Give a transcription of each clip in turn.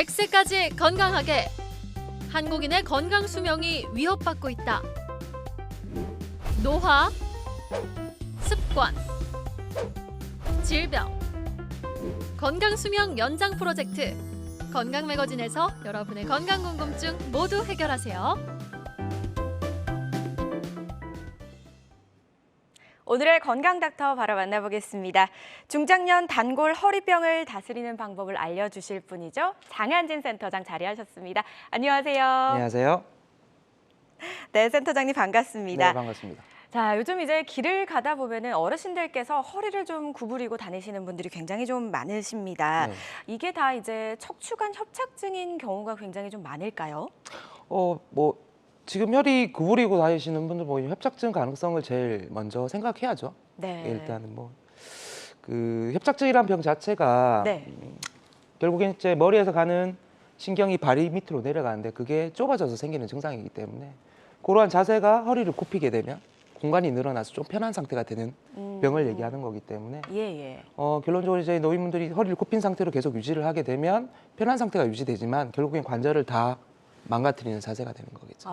100세까지 건강하게. 한국인의 건강 수명이 위협받고 있다. 노화, 습관, 질병. 건강 수명 연장 프로젝트. 건강 매거진에서 여러분의 건강 궁금증 모두 해결하세요. 오늘의 건강 닥터 바로 만나보겠습니다. 중장년 단골 허리병을 다스리는 방법을 알려주실 분이죠. 장한진 센터장 자리하셨습니다. 안녕하세요. 안녕하세요. 네, 센터장님 반갑습니다. 네, 반갑습니다. 자, 요즘 이제 길을 가다 보면은 어르신들께서 허리를 좀 구부리고 다니시는 분들이 굉장히 좀 많으십니다. 네. 이게 다 이제 척추관 협착증인 경우가 굉장히 좀 많을까요? 지금 혈이 구부리고 다니시는 분들 보면 협착증 가능성을 제일 먼저 생각해야죠. 네. 일단은 그 협착증이란 병 자체가 네. 결국엔 이제 머리에서 가는 신경이 발이 밑으로 내려가는데 그게 좁아져서 생기는 증상이기 때문에 그러한 자세가 허리를 굽히게 되면 공간이 늘어나서 좀 편한 상태가 되는 병을 얘기하는 거기 때문에 예. 결론적으로 이제 노인분들이 허리를 굽힌 상태로 계속 유지를 하게 되면 편한 상태가 유지되지만 결국엔 관절을 다 망가뜨리는 자세가 되는 거겠죠.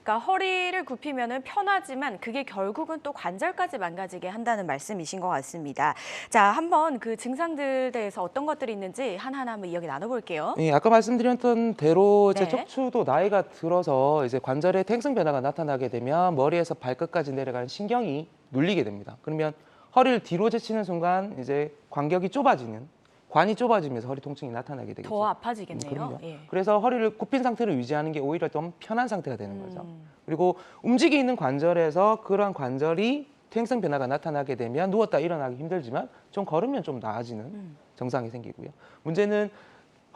그러니까 허리를 굽히면은 편하지만 그게 결국은 또 관절까지 망가지게 한다는 말씀이신 것 같습니다. 자, 한번 그 증상들 대해서 어떤 것들이 있는지 하나하나 한번 이야기 나눠볼게요. 예, 아까 말씀드렸던 대로 제 네. 척추도 나이가 들어서 이제 관절에 퇴행성 변화가 나타나게 되면 머리에서 발끝까지 내려가는 신경이 눌리게 됩니다. 그러면 허리를 뒤로 제치는 순간 이제 간격이 좁아지는 관이 좁아지면서 허리 통증이 나타나게 되겠죠. 더 아파지겠네요. 그럼요. 예. 그래서 허리를 굽힌 상태로 유지하는 게 오히려 좀 편한 상태가 되는 거죠. 그리고 움직이는 관절에서 그런 관절이 퇴행성 변화가 나타나게 되면 누웠다 일어나기 힘들지만 좀 걸으면 좀 나아지는 증상이 생기고요. 문제는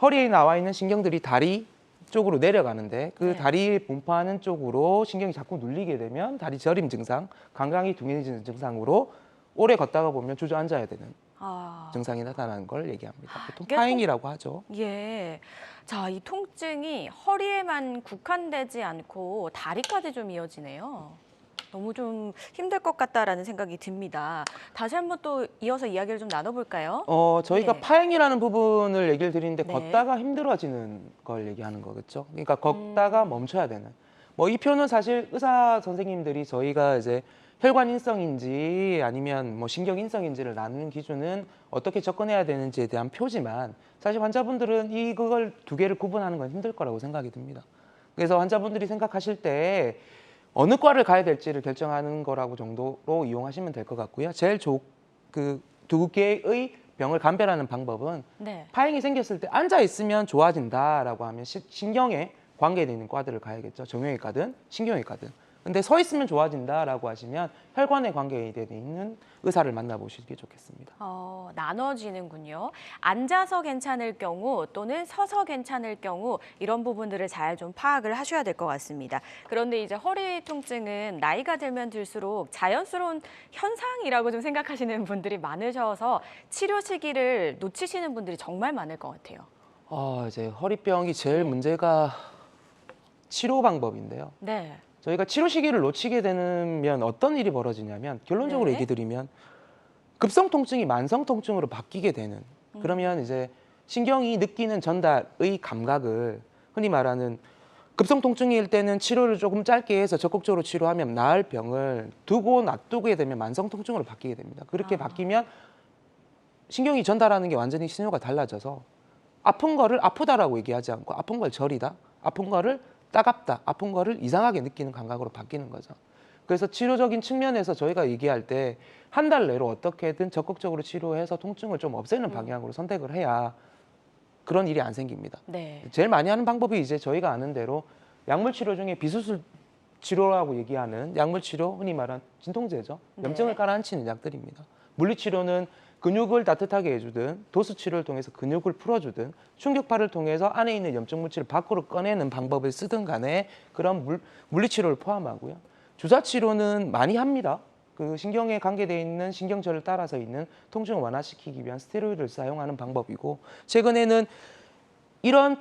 허리에 나와 있는 신경들이 다리 쪽으로 내려가는데 그 네. 다리 분포하는 쪽으로 신경이 자꾸 눌리게 되면 다리 저림 증상, 감각이 둔해지는 증상으로 오래 걷다가 보면 주저앉아야 되는 증상이 나타나는 걸 얘기합니다. 보통 이게 파행이라고 하죠. 예. 자, 이 통증이 허리에만 국한되지 않고 다리까지 좀 이어지네요. 너무 좀 힘들 것 같다라는 생각이 듭니다. 다시 한번 또 이어서 이야기를 좀 나눠볼까요? 저희가 네. 파행이라는 부분을 얘기를 드리는데 네. 걷다가 힘들어지는 걸 얘기하는 거겠죠. 그러니까 걷다가 멈춰야 되는. 이 표는 사실 의사 선생님들이 저희가 이제 혈관인성인지 아니면 신경인성인지를 나누는 기준은 어떻게 접근해야 되는지에 대한 표지만 사실 환자분들은 그걸 두 개를 구분하는 건 힘들 거라고 생각이 듭니다. 그래서 환자분들이 생각하실 때 어느 과를 가야 될지를 결정하는 거라고 정도로 이용하시면 될 것 같고요. 제일 그 두 개의 병을 감별하는 방법은 네. 파행이 생겼을 때 앉아 있으면 좋아진다라고 하면 신경에 관계되어 있는 과들을 가야겠죠. 정형외과든 신경외과든. 근데 서 있으면 좋아진다라고 하시면 혈관에 관계되어 있는 의사를 만나보시기 좋겠습니다. 나눠지는군요. 앉아서 괜찮을 경우 또는 서서 괜찮을 경우 이런 부분들을 잘 좀 파악을 하셔야 될 것 같습니다. 그런데 이제 허리 통증은 나이가 들면 들수록 자연스러운 현상이라고 좀 생각하시는 분들이 많으셔서 치료 시기를 놓치시는 분들이 정말 많을 것 같아요. 이제 허리병이 제일 문제가 치료 방법인데요. 네. 저희가 치료 시기를 놓치게 되면 어떤 일이 벌어지냐면 결론적으로 네. 얘기 드리면 급성 통증이 만성 통증으로 바뀌게 되는 그러면 이제 신경이 느끼는 전달의 감각을 흔히 말하는 급성 통증일 때는 치료를 조금 짧게 해서 적극적으로 치료하면 나을 병을 두고 놔두게 되면 만성 통증으로 바뀌게 됩니다. 그렇게 바뀌면 신경이 전달하는 게 완전히 신호가 달라져서 아픈 거를 아프다라고 얘기하지 않고 아픈 걸 저리다, 아픈 거를 따갑다, 아픈 거를 이상하게 느끼는 감각으로 바뀌는 거죠. 그래서 치료적인 측면에서 저희가 얘기할 때 한 달 내로 어떻게든 적극적으로 치료해서 통증을 좀 없애는 방향으로 선택을 해야 그런 일이 안 생깁니다. 네. 제일 많이 하는 방법이 이제 저희가 아는 대로 약물 치료 중에 비수술 치료라고 얘기하는 약물 치료, 흔히 말하는 진통제죠. 염증을 네. 가라앉히는 약들입니다. 물리치료는 근육을 따뜻하게 해주든 도수 치료를 통해서 근육을 풀어주든 충격파를 통해서 안에 있는 염증 물질을 밖으로 꺼내는 방법을 쓰든 간에 그런 물리치료를 포함하고요. 주사치료는 많이 합니다. 그 신경에 관계되어 있는 신경절을 따라서 있는 통증을 완화시키기 위한 스테로이드를 사용하는 방법이고 최근에는 이런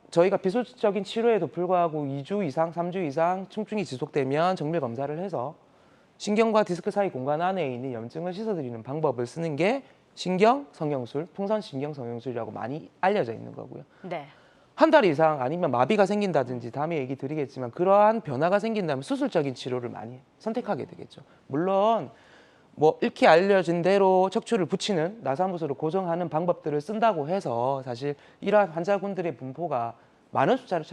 저희가 비수적인 치료에도 불구하고 2주 이상, 3주 이상 통증이 지속되면 정밀 검사를 해서 신경과 디스크 사이 공간 안에 있는 염증을 씻어드리는 방법을 쓰는 게 신경 성형술, 풍선 신경 성형술이라고 많이 알려져 있는 거고요. 네. 한 달 이상 아니면 마비가 생긴다든지 다음에 얘기 드리겠지만 그러한 변화가 생긴다면 수술적인 치료를 많이 선택하게 되겠죠. 물론 뭐 이렇게 알려진 대로 척추를 붙이는 나사못으로 고정하는 방법들을 쓴다고 해서 사실 이러한 환자분들의 분포가 많은 숫자를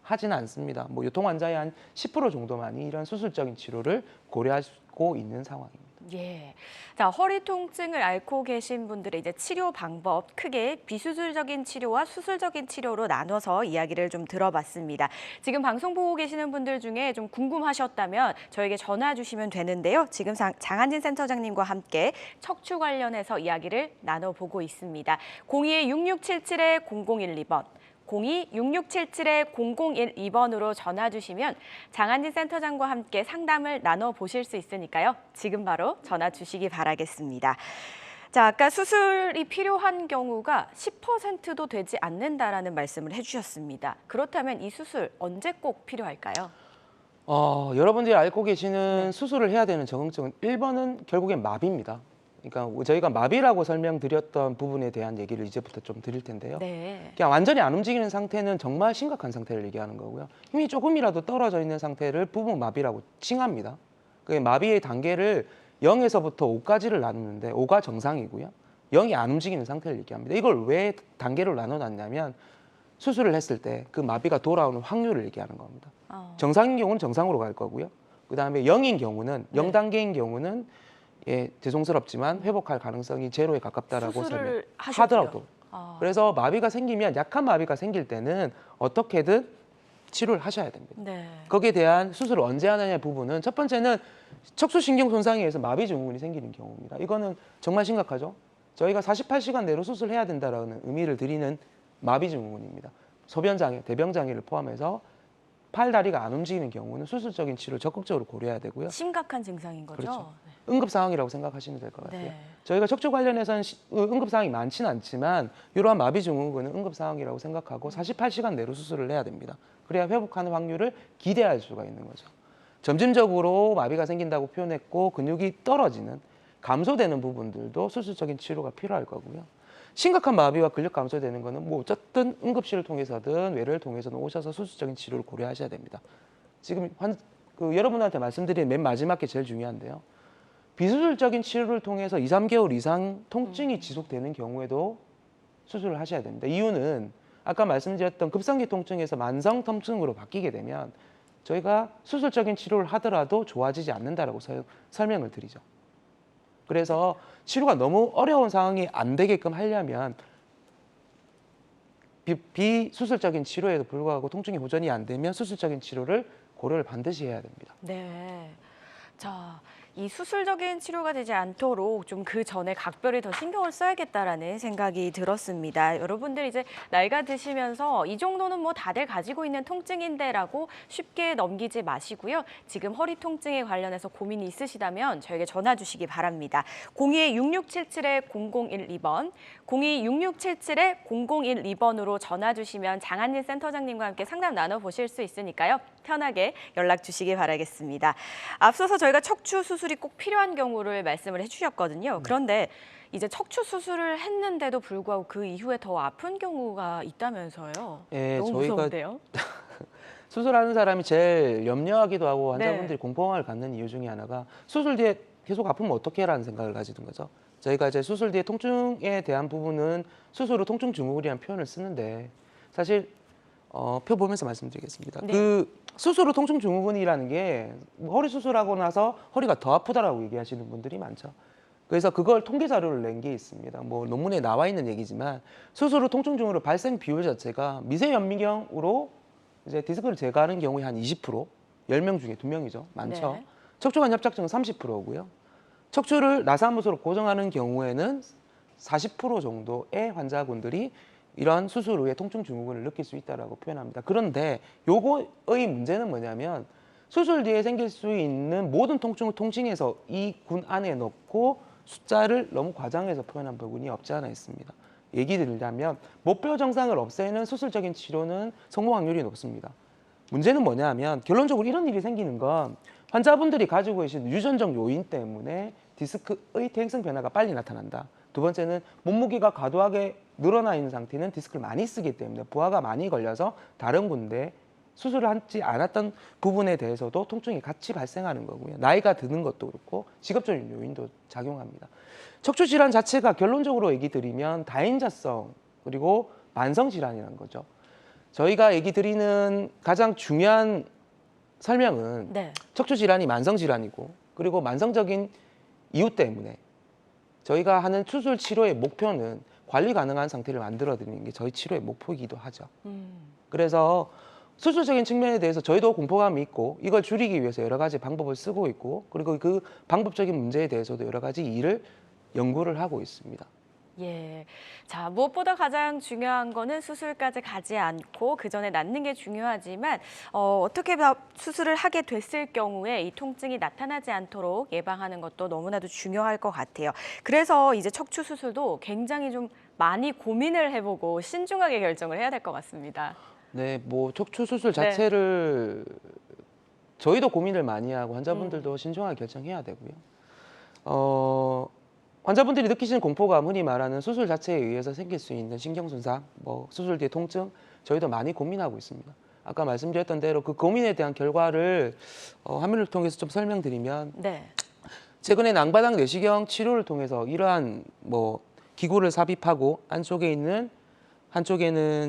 하지는 않습니다. 뭐 요통 환자의 한 10% 정도만이 이런 수술적인 치료를 고려하고 있는 상황입니다. 예. 자, 허리 통증을 앓고 계신 분들의 이제 치료 방법 크게 비수술적인 치료와 수술적인 치료로 나눠서 이야기를 좀 들어봤습니다. 지금 방송 보고 계시는 분들 중에 좀 궁금하셨다면 저에게 전화 주시면 되는데요. 지금 장한진 센터장님과 함께 척추 관련해서 이야기를 나눠보고 있습니다. 02-6677-0012번. 02-6677-0012번으로 전화 주시면 장한진 센터장과 함께 상담을 나눠보실 수 있으니까요. 지금 바로 전화 주시기 바라겠습니다. 자, 아까 수술이 필요한 경우가 10%도 되지 않는다라는 말씀을 해주셨습니다. 그렇다면 이 수술 언제 꼭 필요할까요? 여러분들이 앓고 계시는 수술을 해야 되는 적응증은 1번은 결국엔 마비입니다. 그러니까 저희가 마비라고 설명드렸던 부분에 대한 얘기를 이제부터 좀 드릴 텐데요. 네. 그냥 완전히 안 움직이는 상태는 정말 심각한 상태를 얘기하는 거고요. 힘이 조금이라도 떨어져 있는 상태를 부분 마비라고 칭합니다. 그 마비의 단계를 0에서부터 5까지를 나누는데 5가 정상이고요. 0이 안 움직이는 상태를 얘기합니다. 이걸 왜 단계로 나눠놨냐면 수술을 했을 때 그 마비가 돌아오는 확률을 얘기하는 겁니다. 정상인 경우는 정상으로 갈 거고요. 그다음에 0인 경우는 0단계인 경우는 예, 죄송스럽지만 회복할 가능성이 제로에 가깝다라고 수술을 하더라도. 그래서 마비가 생기면 약한 마비가 생길 때는 어떻게든 치료를 하셔야 됩니다. 네. 거기에 대한 수술을 언제 하느냐 부분은 첫 번째는 척추신경 손상에 의해서 마비 증후군이 생기는 경우입니다. 이거는 정말 심각하죠. 저희가 48시간 내로 수술해야 된다라는 의미를 드리는 마비 증후군입니다. 소변장애, 대변장애를 포함해서 팔, 다리가 안 움직이는 경우는 수술적인 치료를 적극적으로 고려해야 되고요. 심각한 증상인 거죠? 그렇죠. 네. 응급 상황이라고 생각하시면 될 것 같아요. 네. 저희가 척추 관련해서는 응급 상황이 많지는 않지만 이러한 마비 증후군은 응급 상황이라고 생각하고 48시간 내로 수술을 해야 됩니다. 그래야 회복하는 확률을 기대할 수가 있는 거죠. 점진적으로 마비가 생긴다고 표현했고 근육이 떨어지는 감소되는 부분들도 수술적인 치료가 필요할 거고요. 심각한 마비와 근력 감소되는 거는 뭐 어쨌든 응급실을 통해서든 외래를 통해서든 오셔서 수술적인 치료를 고려하셔야 됩니다. 지금 여러분한테 말씀드린 맨 마지막 게 제일 중요한데요. 비수술적인 치료를 통해서 2, 3개월 이상 통증이 지속되는 경우에도 수술을 하셔야 됩니다. 이유는 아까 말씀드렸던 급성기 통증에서 만성 통증으로 바뀌게 되면 저희가 수술적인 치료를 하더라도 좋아지지 않는다라고 설명을 드리죠. 그래서 치료가 너무 어려운 상황이 안 되게끔 하려면 비수술적인 치료에도 불구하고 통증이 호전이 안 되면 수술적인 치료를 고려를 반드시 해야 됩니다. 네. 자, 이 수술적인 치료가 되지 않도록 좀 그 전에 각별히 더 신경을 써야겠다라는 생각이 들었습니다. 여러분들 이제 나이가 드시면서 이 정도는 뭐 다들 가지고 있는 통증인데라고 쉽게 넘기지 마시고요. 지금 허리 통증에 관련해서 고민이 있으시다면 저에게 전화 주시기 바랍니다. 02-6677-0012번, 02-6677-0012번으로 전화 주시면 장한진 센터장님과 함께 상담 나눠보실 수 있으니까요. 편하게 연락 주시기 바라겠습니다. 앞서서 저희가 척추 수술이 꼭 필요한 경우를 말씀을 해주셨거든요. 그런데 이제 척추 수술을 했는데도 불구하고 그 이후에 더 아픈 경우가 있다면서요. 예, 너무 저희가 무서운데요. 수술하는 사람이 제일 염려하기도 하고 환자분들이 네. 공포감을 갖는 이유 중에 하나가 수술 뒤에 계속 아프면 어떻게 해라는 생각을 가지는 거죠. 저희가 이제 수술 뒤에 통증에 대한 부분은 수술 후 통증 증후군이라는 표현을 쓰는데 사실 표 보면서 말씀드리겠습니다. 네. 그 수술 후 통증 증후군이라는 게 허리 수술하고 나서 허리가 더 아프다라고 얘기하시는 분들이 많죠. 그래서 그걸 통계 자료를 낸 게 있습니다. 뭐 논문에 나와 있는 얘기지만 수술 후 통증 증후군 발생 비율 자체가 미세 연미경으로 이제 디스크를 제거하는 경우에 한 20%, 10명 중에 2명이죠. 많죠. 네. 척추관 협착증은 30%고요. 척추를 나사못으로 고정하는 경우에는 40% 정도의 환자분들이 이런 수술 후에 통증 증후군을 느낄 수 있다고 표현합니다. 그런데 요거의 문제는 뭐냐면 수술 뒤에 생길 수 있는 모든 통증을 통칭해서 이 군 안에 넣고 숫자를 너무 과장해서 표현한 부분이 없지 않아 있습니다. 얘기 드리자면 목표 정상을 없애는 수술적인 치료는 성공 확률이 높습니다. 문제는 뭐냐면 결론적으로 이런 일이 생기는 건 환자분들이 가지고 계신 유전적 요인 때문에 디스크의 퇴행성 변화가 빨리 나타난다. 두 번째는 몸무게가 과도하게 늘어나 있는 상태는 디스크를 많이 쓰기 때문에 부하가 많이 걸려서 다른 군데 수술을 하지 않았던 부분에 대해서도 통증이 같이 발생하는 거고요. 나이가 드는 것도 그렇고 직업적인 요인도 작용합니다. 척추 질환 자체가 결론적으로 얘기 드리면 다인자성 그리고 만성 질환이라는 거죠. 저희가 얘기 드리는 가장 중요한 설명은 네. 척추 질환이 만성 질환이고 그리고 만성적인 이유 때문에 저희가 하는 수술 치료의 목표는 관리 가능한 상태를 만들어 드리는 게 저희 치료의 목표이기도 하죠. 그래서 수술적인 측면에 대해서 저희도 공포감이 있고 이걸 줄이기 위해서 여러 가지 방법을 쓰고 있고 그리고 그 방법적인 문제에 대해서도 여러 가지 일을 연구를 하고 있습니다. 예. 자, 무엇보다 가장 중요한 거는 수술까지 가지 않고 그 전에 낫는 게 중요하지만 어떻게 수술을 하게 됐을 경우에 이 통증이 나타나지 않도록 예방하는 것도 너무나도 중요할 것 같아요. 그래서 이제 척추 수술도 굉장히 좀 많이 고민을 해보고 신중하게 결정을 해야 될 것 같습니다. 네, 뭐 척추 수술 자체를 저희도 고민을 많이 하고 환자분들도 신중하게 결정해야 되고요. 환자분들이 느끼시는 공포감, 흔히 말하는 수술 자체에 의해서 생길 수 있는 신경 손상, 뭐 수술 뒤의 통증, 저희도 많이 고민하고 있습니다. 아까 말씀드렸던 대로 그 고민에 대한 결과를 화면을 통해서 좀 설명드리면, 네. 최근에 낭바닥 내시경 치료를 통해서 이러한 뭐 기구를 삽입하고 한쪽에는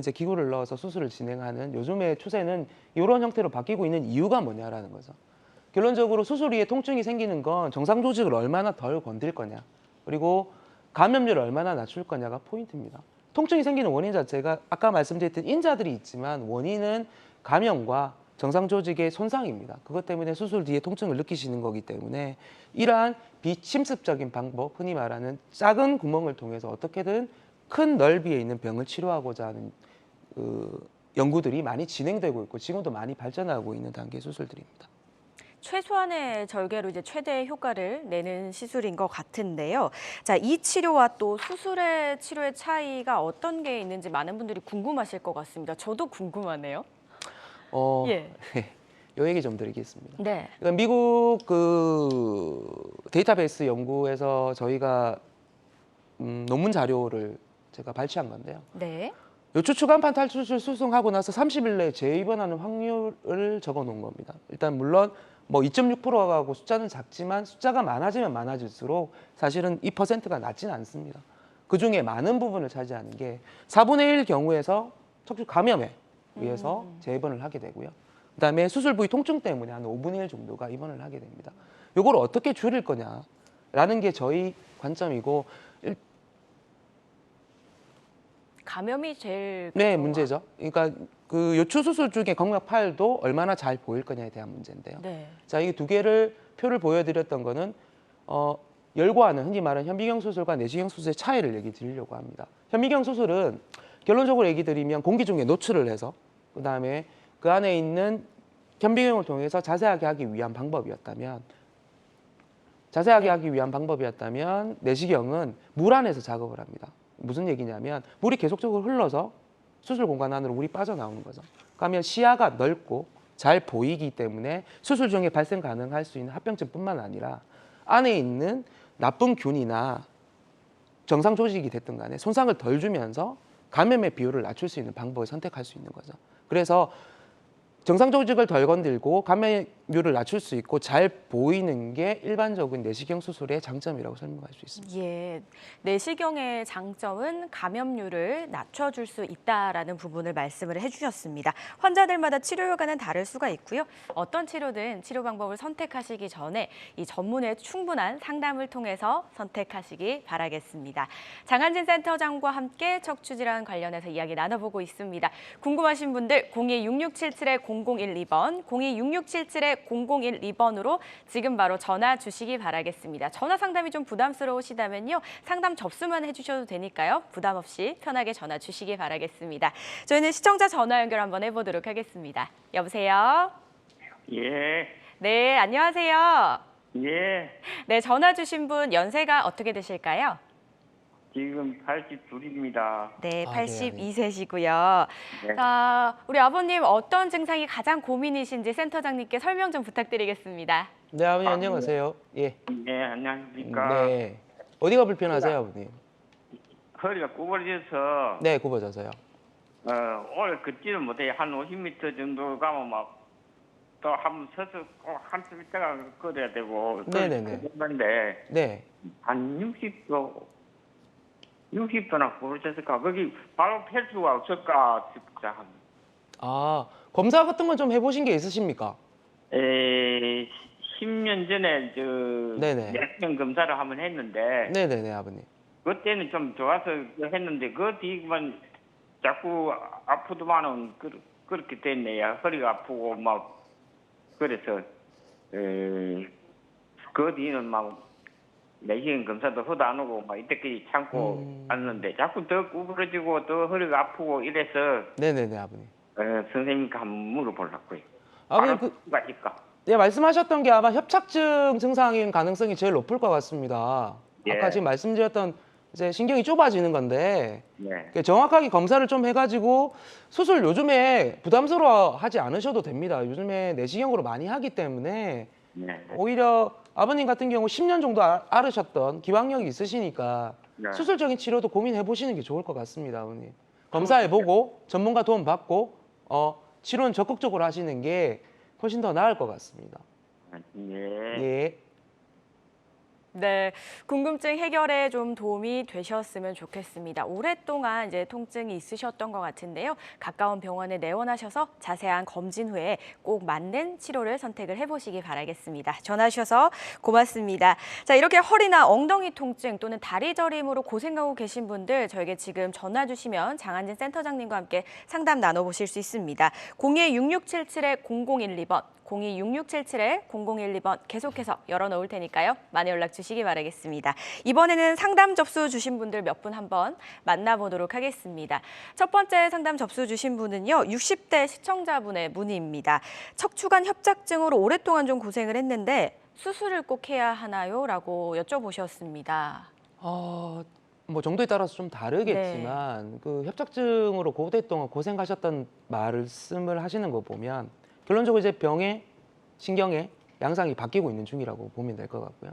이제 기구를 넣어서 수술을 진행하는 요즘의 추세는 이런 형태로 바뀌고 있는 이유가 뭐냐라는 거죠. 결론적으로 수술 이후에 통증이 생기는 건 정상 조직을 얼마나 덜 건들 거냐, 그리고 감염률을 얼마나 낮출 거냐가 포인트입니다. 통증이 생기는 원인 자체가 아까 말씀드렸던 인자들이 있지만 원인은 감염과 정상 조직의 손상입니다. 그것 때문에 수술 뒤에 통증을 느끼시는 거기 때문에 이러한 비침습적인 방법, 흔히 말하는 작은 구멍을 통해서 어떻게든 큰 넓이에 있는 병을 치료하고자 하는 연구들이 많이 진행되고 있고 지금도 많이 발전하고 있는 단계 수술들입니다. 최소한의 절개로 이제 최대의 효과를 내는 시술인 것 같은데요. 자, 이 치료와 또 수술의 치료의 차이가 어떤 게 있는지 많은 분들이 궁금하실 것 같습니다. 저도 궁금하네요. 예. 요 얘기 좀 드리겠습니다. 네. 그러니까 미국 그 데이터베이스 연구에서 저희가 논문 자료를 제가 발췌한 건데요. 네. 요추 추간판 탈출술 수송하고 나서 30일 내에 재입원하는 확률을 적어 놓은 겁니다. 일단 물론 뭐 2.6%하고 숫자는 작지만 숫자가 많아지면 많아질수록 사실은 이 퍼센트가 낮지는 않습니다. 그중에 많은 부분을 차지하는 게 4분의 1 경우에서 척추 감염에 의해서 재입원을 하게 되고요. 그다음에 수술 부위 통증 때문에 한 5분의 1 정도가 입원을 하게 됩니다. 이걸 어떻게 줄일 거냐라는 게 저희 관점이고 감염이 제일 문제죠. 그러니까 그 요추 수술 중에 검각 파일도 얼마나 잘 보일 거냐에 대한 문제인데요. 네. 자, 이 두 개를 표를 보여드렸던 거는 열과하는 흔히 말하는 현미경 수술과 내시경 수술의 차이를 얘기 드리려고 합니다. 현미경 수술은 결론적으로 얘기 드리면 공기 중에 노출을 해서 그다음에 그 안에 있는 현미경을 통해서 자세하게 하기 위한 방법이었다면 내시경은 물 안에서 작업을 합니다. 무슨 얘기냐면 물이 계속적으로 흘러서 수술 공간 안으로 물이 빠져나오는 거죠. 그러면 시야가 넓고 잘 보이기 때문에 수술 중에 발생 가능할 수 있는 합병증뿐만 아니라 안에 있는 나쁜 균이나 정상 조직이 됐든 간에 손상을 덜 주면서 감염의 비율을 낮출 수 있는 방법을 선택할 수 있는 거죠. 그래서 정상 조직을 덜 건들고 감염률을 낮출 수 있고 잘 보이는 게 일반적인 내시경 수술의 장점이라고 설명할 수 있습니다. 예, 내시경의 장점은 감염률을 낮춰줄 수 있다라는 부분을 말씀을 해주셨습니다. 환자들마다 치료 효과는 다를 수가 있고요. 어떤 치료든 치료 방법을 선택하시기 전에 이 전문의 충분한 상담을 통해서 선택하시기 바라겠습니다. 장한진 센터장과 함께 척추질환 관련해서 이야기 나눠보고 있습니다. 궁금하신 분들 026677-0012번, 026677-0012번으로 지금 바로 전화 주시기 바라겠습니다. 전화 상담이 좀 부담스러우시다면요. 상담 접수만 해주셔도 되니까요. 부담 없이 편하게 전화 주시기 바라겠습니다. 저희는 시청자 전화 연결 한번 해보도록 하겠습니다. 여보세요? 예, 네, 안녕하세요. 예. 네, 전화 주신 분 연세가 어떻게 되실까요? 지금 82입니다. 네, 아, 82세시고요. 네. 자, 우리 아버님 어떤 증상이 가장 고민이신지 센터장님께 설명 좀 부탁드리겠습니다. 네, 아버님 안녕하세요. 예. 네, 안녕하십니까. 네. 어디가 불편하세요, 아버님? 허리가 구부러져서 네, 굽어져서요. 오래 걷지는 못해. 한 50m 정도 가면 막 또 한번 서서 꼭 한참 있다가 걸어야 되고. 네네네. 그런데 네. 한 60도나 구부러졌을까? 거기 바로 펼 수가 없을까 싶다. 아, 검사 같은 건 좀 해보신 게 있으십니까? 10년 전에 네네. 내시경 검사를 한번 했는데 네네네, 아버님. 그때는 좀 좋아서 했는데 그 뒤만 자꾸 아프더만은 그렇게 됐네요. 허리가 아프고 막 그래서 그 뒤는 막 내시경 검사도 허도 안 오고 막 이때까지 참고 왔는데 자꾸 더 구부러지고 더 허리가 아프고 이래서 네네네, 아버님. 선생님께 한번 물어보려고요. 아버님, 바로 있까? 네, 말씀하셨던 게 아마 협착증 증상인 가능성이 제일 높을 것 같습니다. 예. 아까 지금 말씀드렸던 이제 신경이 좁아지는 건데 네. 정확하게 검사를 좀 해가지고 수술 요즘에 부담스러워하지 않으셔도 됩니다. 요즘에 내시경으로 많이 하기 때문에 네. 오히려 아버님 같은 경우 10년 정도 앓으셨던 기왕력이 있으시니까 네. 수술적인 치료도 고민해 보시는 게 좋을 것 같습니다, 아버님. 검사해보고 전문가 도움 받고 치료는 적극적으로 하시는 게 훨씬 더 나을 것 같습니다. 예. 예. 네, 궁금증 해결에 좀 도움이 되셨으면 좋겠습니다. 오랫동안 이제 통증이 있으셨던 것 같은데요. 가까운 병원에 내원하셔서 자세한 검진 후에 꼭 맞는 치료를 선택을 해보시기 바라겠습니다. 전화 주셔서 고맙습니다. 자, 이렇게 허리나 엉덩이 통증 또는 다리 저림으로 고생하고 계신 분들 저에게 지금 전화 주시면 장한진 센터장님과 함께 상담 나눠보실 수 있습니다. 02-6677-0012번. 02-6677-0012번 계속해서 열어놓을 테니까요. 많이 연락 주시기 바라겠습니다. 이번에는 상담 접수 주신 분들 몇 분 한번 만나보도록 하겠습니다. 첫 번째 상담 접수 주신 분은요. 60대 시청자분의 문의입니다. 척추관 협착증으로 오랫동안 좀 고생을 했는데 수술을 꼭 해야 하나요? 라고 여쭤보셨습니다. 뭐 정도에 따라서 좀 다르겠지만 그 협착증으로 오랫동안 고생하셨던 말씀을 하시는 거 보면 결론적으로 이제 병의 신경의 양상이 바뀌고 있는 중이라고 보면 될 것 같고요.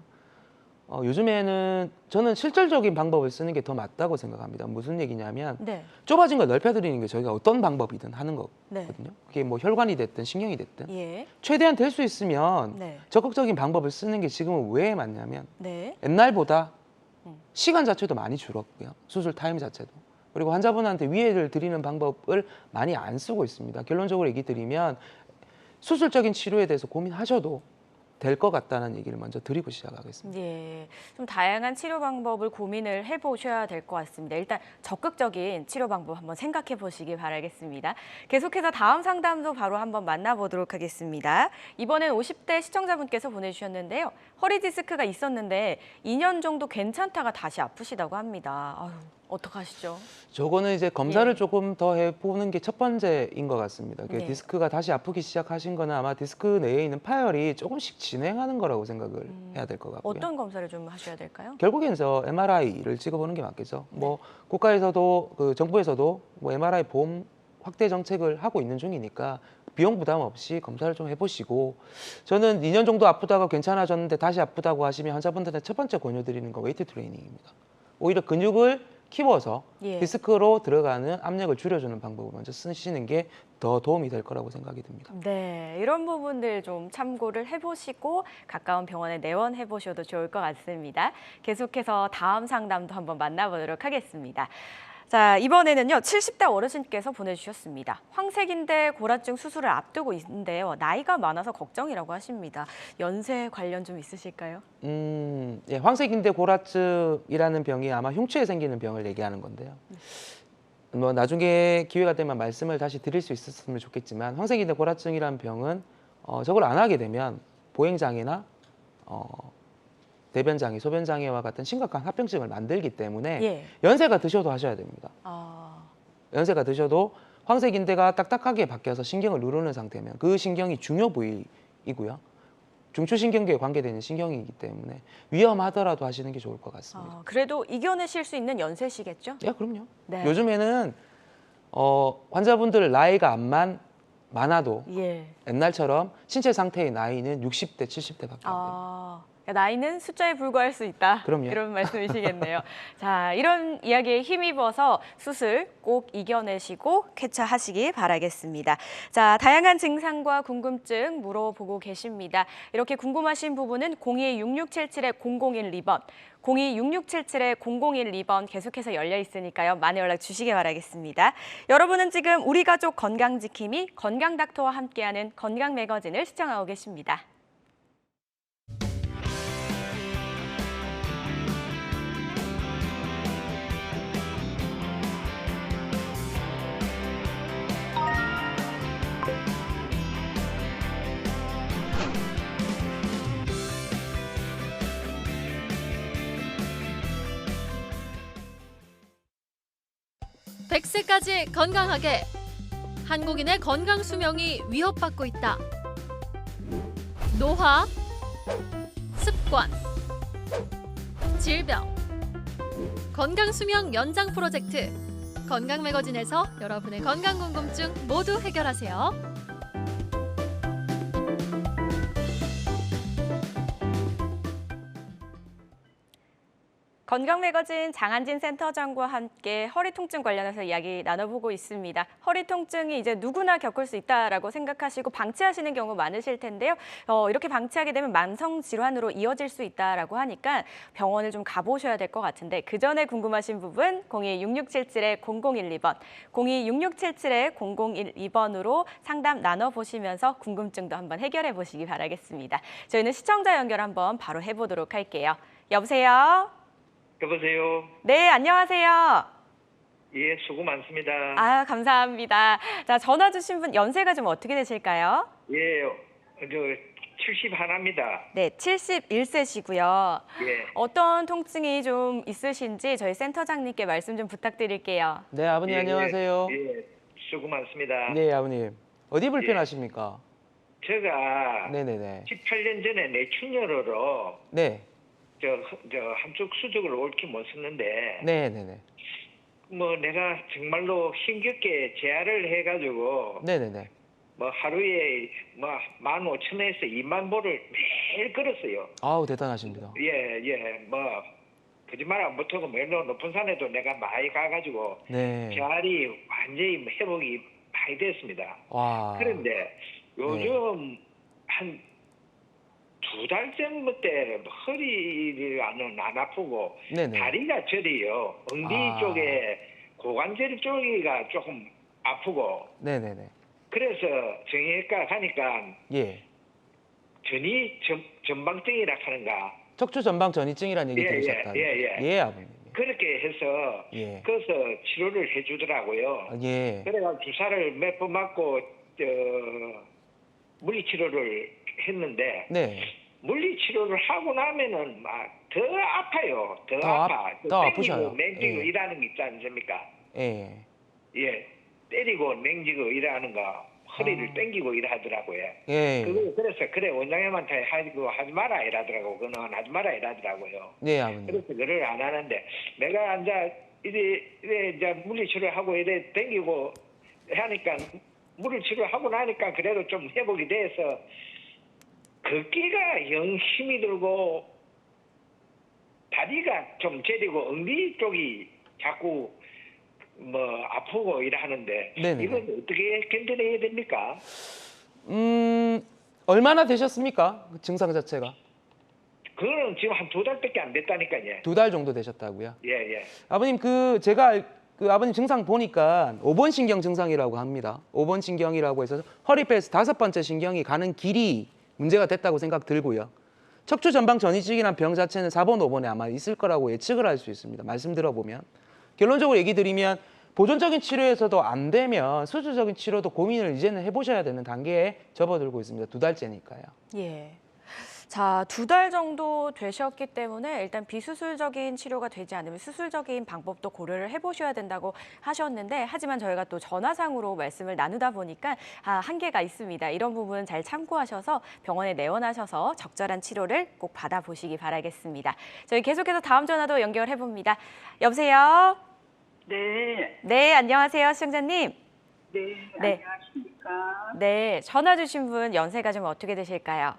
요즘에는 저는 실질적인 방법을 쓰는 게 더 맞다고 생각합니다. 무슨 얘기냐면 네. 좁아진 걸 넓혀드리는 게 저희가 어떤 방법이든 하는 네. 거거든요. 그게 뭐 혈관이 됐든 신경이 됐든 예. 최대한 될 수 있으면 네. 적극적인 방법을 쓰는 게 지금은 왜 맞냐면 네. 옛날보다 시간 자체도 많이 줄었고요. 수술 타임 자체도. 그리고 환자분한테 위해를 드리는 방법을 많이 안 쓰고 있습니다. 결론적으로 얘기 드리면 수술적인 치료에 대해서 고민하셔도 될 것 같다는 얘기를 먼저 드리고 시작하겠습니다. 예, 좀 다양한 치료 방법을 고민을 해보셔야 될 것 같습니다. 일단 적극적인 치료 방법 한번 생각해 보시기 바라겠습니다. 계속해서 다음 상담도 바로 한번 만나보도록 하겠습니다. 이번엔 50대 시청자분께서 보내주셨는데요. 허리 디스크가 있었는데 2년 정도 괜찮다가 다시 아프시다고 합니다. 아유, 어떡하시죠? 저거는 이제 검사를 예. 조금 더 해보는 게 첫 번째인 것 같습니다. 그 네. 디스크가 다시 아프기 시작하신 거는 아마 디스크 내에 있는 파열이 조금씩 진행하는 거라고 생각을 해야 될 것 같고요. 어떤 검사를 좀 하셔야 될까요? 결국엔 저 MRI를 찍어보는 게 맞겠죠. 뭐 국가에서도 그 정부에서도 뭐 MRI 보험 확대 정책을 하고 있는 중이니까 비용 부담 없이 검사를 좀 해보시고 저는 2년 정도 아프다가 괜찮아졌는데 다시 아프다고 하시면 환자분들한테 첫 번째 권유드리는 건 웨이트 트레이닝입니다. 오히려 근육을 키워서 예. 디스크로 들어가는 압력을 줄여주는 방법을 먼저 쓰시는 게 더 도움이 될 거라고 생각이 듭니다. 네, 이런 부분들 좀 참고를 해보시고 가까운 병원에 내원해 보셔도 좋을 것 같습니다. 계속해서 다음 상담도 한번 만나보도록 하겠습니다. 자, 이번에는요, 70대 어르신께서 보내주셨습니다. 황색인대 고라증 수술을 앞두고 있는데요. 나이가 많아서 걱정이라고 하십니다. 연세 관련 좀 있으실까요? 예, 황색인대 고라증이라는 병이 아마 흉추에 생기는 병을 얘기하는 건데요. 뭐 나중에 기회가 되면 말씀을 다시 드릴 수 있었으면 좋겠지만 황색인대 고라증이라는 병은 저걸 안 하게 되면 보행장애나 대변장애, 소변장애와 같은 심각한 합병증을 만들기 때문에 예. 연세가 드셔도 하셔야 됩니다. 아, 연세가 드셔도 황색인대가 딱딱하게 바뀌어서 신경을 누르는 상태면 그 신경이 중요 부위이고요. 중추신경계에 관계되는 신경이기 때문에 위험하더라도 하시는 게 좋을 것 같습니다. 그래도 이겨내실 수 있는 연세시겠죠? 예, 그럼요. 네. 요즘에는 환자분들 나이가 암만 많아도 예. 옛날처럼 신체 상태의 나이는 60대, 70대밖에 안 돼요. 나이는 숫자에 불과할 수 있다. 그럼요. 이런 말씀이시겠네요. 자, 이런 이야기에 힘입어서 수술 꼭 이겨내시고 쾌차하시기 바라겠습니다. 자, 다양한 증상과 궁금증 물어보고 계십니다. 이렇게 궁금하신 부분은 026677-0012번, 026677-0012번 계속해서 열려 있으니까요. 많은 연락 주시기 바라겠습니다. 여러분은 지금 우리 가족 건강지킴이 건강닥터와 함께하는 건강 매거진을 시청하고 계십니다. 백세까지 건강하게. 한국인의 건강 수명이 위협받고 있다. 노화, 습관, 질병. 건강 수명 연장 프로젝트. 건강 매거진에서 여러분의 건강 궁금증 모두 해결하세요. 건강 매거진 장한진 센터장과 함께 허리 통증 관련해서 이야기 나눠보고 있습니다. 허리 통증이 이제 누구나 겪을 수 있다라고 생각하시고 방치하시는 경우 많으실 텐데요. 이렇게 방치하게 되면 만성 질환으로 이어질 수 있다라고 하니까 병원을 좀 가보셔야 될 것 같은데 그 전에 궁금하신 부분 026677-0012번, 026677-0012번으로 상담 나눠보시면서 궁금증도 한번 해결해 보시기 바라겠습니다. 저희는 시청자 연결 한번 바로 해보도록 할게요. 여보세요? 여보세요. 네, 안녕하세요. 예, 수고 많습니다. 아, 감사합니다. 자, 전화 주신 분 연세가 좀 어떻게 되실까요? 예, 71입니다. 네, 71세시고요. 예. 어떤 통증이 좀 있으신지 저희 센터장님께 말씀 좀 부탁드릴게요. 네, 아버님 예, 안녕하세요. 예, 수고 많습니다. 네, 아버님. 어디 불편하십니까? 제가 네네네. 18년 전에 뇌출혈으로 네, 저 한쪽 수족을 옳게 못 썼는데 네네네. 뭐 내가 정말로 힘겹게 재활을 해가지고 네네네. 뭐 하루에 뭐 15,000에서 2만 보를 매일 걸었어요. 아우 대단하십니다. 예, 뭐 거짓말 안 못하고 매너 높은 산에도 내가 많이 가가지고 네. 재활이 완전히 회복이 많이 됐습니다. 와. 그런데 요즘 한 2달 전부터 허리를 안 아프고 네네. 다리가 저려요. 엉덩이 아. 쪽에 고관절 쪽이가 조금 아프고 네네네. 그래서 정형외과 가니까 예. 전방증이라 하는가 척추 전방 전이증이라는 얘기 예, 들으셨다. 예. 아버님. 그렇게 해서 예. 거기서 치료를 해주더라고요. 예. 그래가 주사를 몇 번 맞고 물리치료를 했는데 네. 물리치료를 하고 나면은 막 더 아파요. 더 더 아파. 더 땡기고 아프셔요. 맹지고 예. 일하는 거 있지 않습니까? 예. 예, 때리고 맹지고 일하는 거 허리를 아. 땡기고 일하더라고요. 예. 그래서 그래 원장님한테 하지 마라 이러더라고. 그거는 하지 마라 이러더라고요. 네, 아버님. 그래서 그를 안 하는데 내가 이제 이제 물리치료를 하고 이래 땡기고 하니까 물리치료 하고 나니까 그래도 좀 회복이 돼서 걷기가 영 힘이 들고 다리가 좀 저리고 엉덩이 쪽이 자꾸 뭐 아프고 이러는데 네네. 이건 어떻게 견뎌내야 됩니까? 얼마나 되셨습니까? 그 증상 자체가? 그거는 지금 한 2달밖에 안 됐다니까요. 2달 정도 되셨다고요? 예. 아버님 제가 아버님 증상 보니까 5번 신경 증상이라고 합니다. 5번 신경이라고 해서 허리뼈에서 5번째 신경이 가는 길이 문제가 됐다고 생각 들고요. 척추 전방 전이증이라는 병 자체는 4번, 5번에 아마 있을 거라고 예측을 할 수 있습니다. 말씀 들어보면. 결론적으로 얘기 드리면 보존적인 치료에서도 안 되면 수술적인 치료도 고민을 이제는 해보셔야 되는 단계에 접어들고 있습니다. 2달째니까요. 예. 자, 2달 정도 되셨기 때문에 일단 비수술적인 치료가 되지 않으면 수술적인 방법도 고려를 해보셔야 된다고 하셨는데 하지만 저희가 또 전화상으로 말씀을 나누다 보니까 한계가 있습니다. 이런 부분 잘 참고하셔서 병원에 내원하셔서 적절한 치료를 꼭 받아보시기 바라겠습니다. 저희 계속해서 다음 전화도 연결해봅니다. 여보세요? 네, 네, 안녕하세요, 시청자님. 네, 네. 안녕하십니까. 네, 전화 주신 분 연세가 좀 어떻게 되실까요?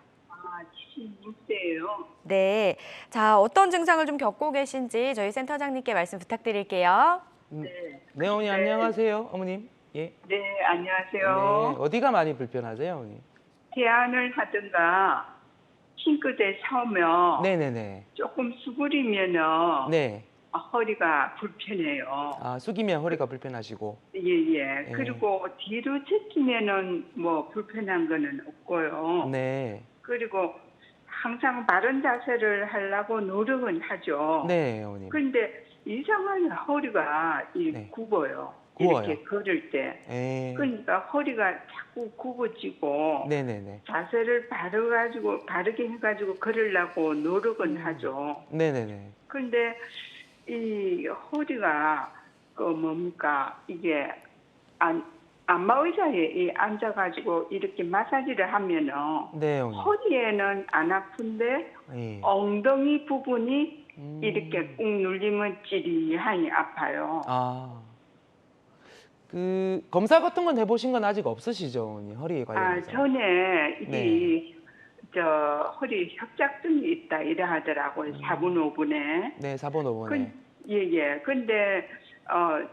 76세예요. 네. 자, 어떤 증상을 좀 겪고 계신지 저희 센터장님께 말씀 부탁드릴게요. 네, 어머니 안녕하세요, 어머님. 예. 네, 네, 안녕하세요. 어디가 많이 불편하세요, 어머니? 대안을 하든가 싱크대 샤우면 네네네. 조금 수그리면은 네. 허리가 불편해요. 아, 숙이면 허리가 불편하시고. 예. 그리고 뒤로 제치면은 뭐 불편한 거는 없고요. 네. 그리고 항상 바른 자세를 하려고 노력은 하죠. 네, 어머님. 근데 이상하게 허리가 네. 굽어요. 구워요. 이렇게 걸을 때. 예. 그러니까 허리가 자꾸 굽어지고 네네네. 자세를 바르게 해가지고 걸으려고 노력은 하죠. 네네네. 근데 이 허리가 뭡니까 이게 안마의자에 앉아가지고 이렇게 마사지를 하면은 네, 어머니. 허리에는 안 아픈데 예. 엉덩이 부분이 이렇게 꾹 눌리면 찌릿하니 아파요. 아. 그 검사 같은 건 해보신 건 아직 없으시죠, 어머니? 허리에 관련해서. 전에 네. 허리 협착증이 있다 이래 하더라고요. 4분 5분에. 네, 4번, 5번에. 예. 근데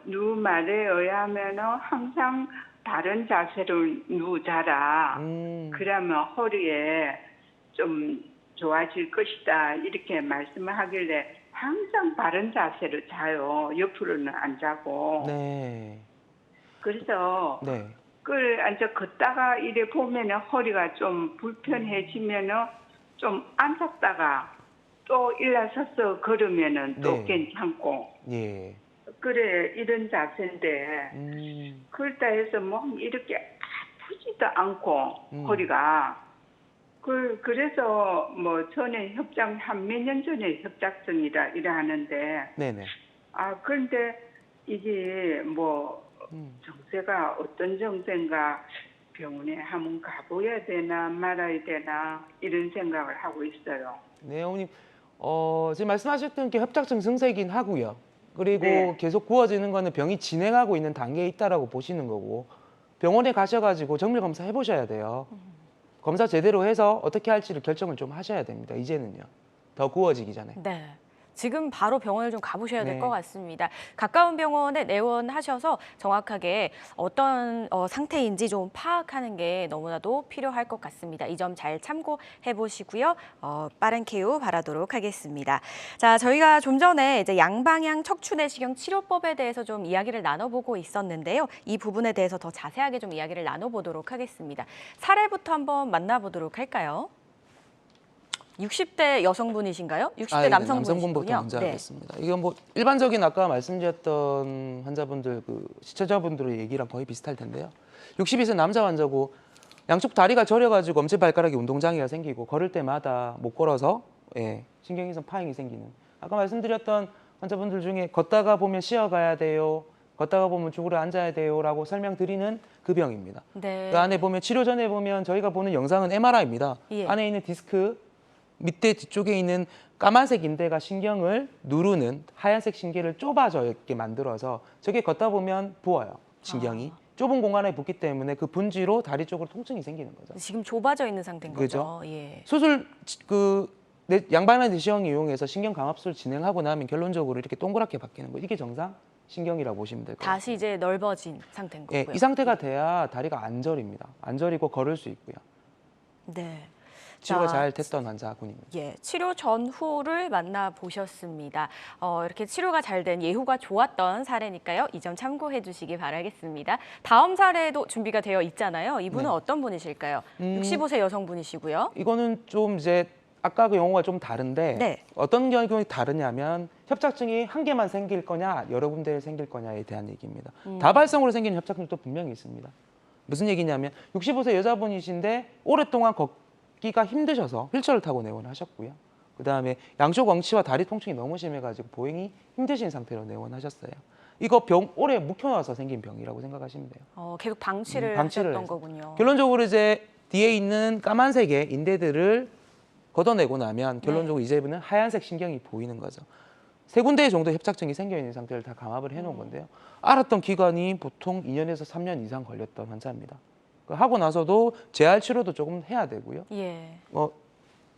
누 말에 의하면은 항상 바른 자세로 누자라. 그러면 허리에 좀 좋아질 것이다 이렇게 말씀을 하길래 항상 바른 자세로 자요. 옆으로는 안 자고. 네. 그래서 네. 앉아 걷다가 이래 보면은 허리가 좀 불편해지면은 좀 앉았다가 또 일어서서 걸으면은 또 네. 괜찮고. 예. 그래 이런 자세인데 그렇다 해서 뭐 이렇게 아프지도 않고 허리가 그래서 뭐 전에 한 몇 년 전에 협착증이라 이래 하는데 네네. 그런데 이게 뭐 정세가 어떤 정세인가 병원에 한번 가봐야 되나 말아야 되나 이런 생각을 하고 있어요. 네, 어머님. 지금 말씀하셨던 게 협착증 증세이긴 하고요. 그리고 네. 계속 구워지는 거는 병이 진행하고 있는 단계에 있다라고 보시는 거고 병원에 가셔가지고 정밀 검사 해보셔야 돼요. 검사 제대로 해서 어떻게 할지를 결정을 좀 하셔야 됩니다. 이제는요. 더 구워지기 전에. 네. 지금 바로 병원을 좀 가보셔야 될 네. 것 같습니다. 가까운 병원에 내원하셔서 정확하게 어떤 상태인지 좀 파악하는 게 너무나도 필요할 것 같습니다. 이 점 잘 참고해 보시고요. 빠른 쾌유 바라도록 하겠습니다. 자, 저희가 좀 전에 이제 양방향 척추내시경 치료법에 대해서 좀 이야기를 나눠보고 있었는데요. 이 부분에 대해서 더 자세하게 좀 이야기를 나눠보도록 하겠습니다. 사례부터 한번 만나보도록 할까요? 60대 여성분이신가요? 60대 네, 남성분이시군요. 남성분부터 먼저 네. 하겠습니다. 이건 뭐 일반적인 아까 말씀드렸던 환자분들 그 시청자분들의 얘기랑 거의 비슷할 텐데요. 62세 남자 환자고 양쪽 다리가 저려가지고 엄지발가락에 운동장애가 생기고 걸을 때마다 못 걸어서 신경이성 파행이 생기는. 아까 말씀드렸던 환자분들 중에 걷다가 보면 쉬어가야 돼요. 걷다가 보면 쭈그려 앉아야 돼요라고 설명드리는 그 병입니다. 네. 그 안에 보면 치료 전에 보면 저희가 보는 영상은 MRI입니다. 예. 안에 있는 디스크 밑에 뒤쪽에 있는 까만색 인대가 신경을 누르는 하얀색 신경을 좁아져 있게 만들어서 저게 걷다 보면 부어요. 신경이. 좁은 공간에 붙기 때문에 그 분지로 다리 쪽으로 통증이 생기는 거죠. 지금 좁아져 있는 상태인 그죠? 거죠. 예. 수술 양방향 내시경 이용해서 신경 강압술을 진행하고 나면 결론적으로 이렇게 동그랗게 바뀌는 거예요. 이게 정상 신경이라고 보시면 될 것 같아요. 다시 이제 넓어진 상태인 거고요. 이 상태가 돼야 다리가 안 저립니다. 안 저리고 걸을 수 있고요. 네. 치료가 자, 잘 됐던 환자군입니다. 예, 치료 전후를 만나보셨습니다. 이렇게 치료가 잘 된 예후가 좋았던 사례니까요. 이 점 참고해 주시기 바라겠습니다. 다음 사례도 준비가 되어 있잖아요. 이분은 네. 어떤 분이실까요? 65세 여성분이시고요. 이거는 좀 이제 아까 그 용어가 좀 다른데 네. 어떤 경우에 다르냐면 협착증이 한 개만 생길 거냐 여러 군데 생길 거냐에 대한 얘기입니다. 다발성으로 생기는 협착증도 분명히 있습니다. 무슨 얘기냐면 65세 여자분이신데 오랫동안 걷기가 힘드셔서 휠체어를 타고 내원하셨고요. 그다음에 양쪽 엉치와 다리 통증이 너무 심해가지고 보행이 힘드신 상태로 내원하셨어요. 이거 병 오래 묵혀놔서 생긴 병이라고 생각하시면 돼요. 계속 방치를 방치를 하셨던 해서. 거군요. 결론적으로 이제 뒤에 있는 까만색의 인대들을 걷어내고 나면 결론적으로 이제는 하얀색 신경이 보이는 거죠. 세 군데 정도 협착증이 생겨 있는 상태를 다 감압을 해놓은 건데요. 알았던 기간이 보통 2년에서 3년 이상 걸렸던 환자입니다. 하고 나서도 재활 치료도 조금 해야 되고요. 예.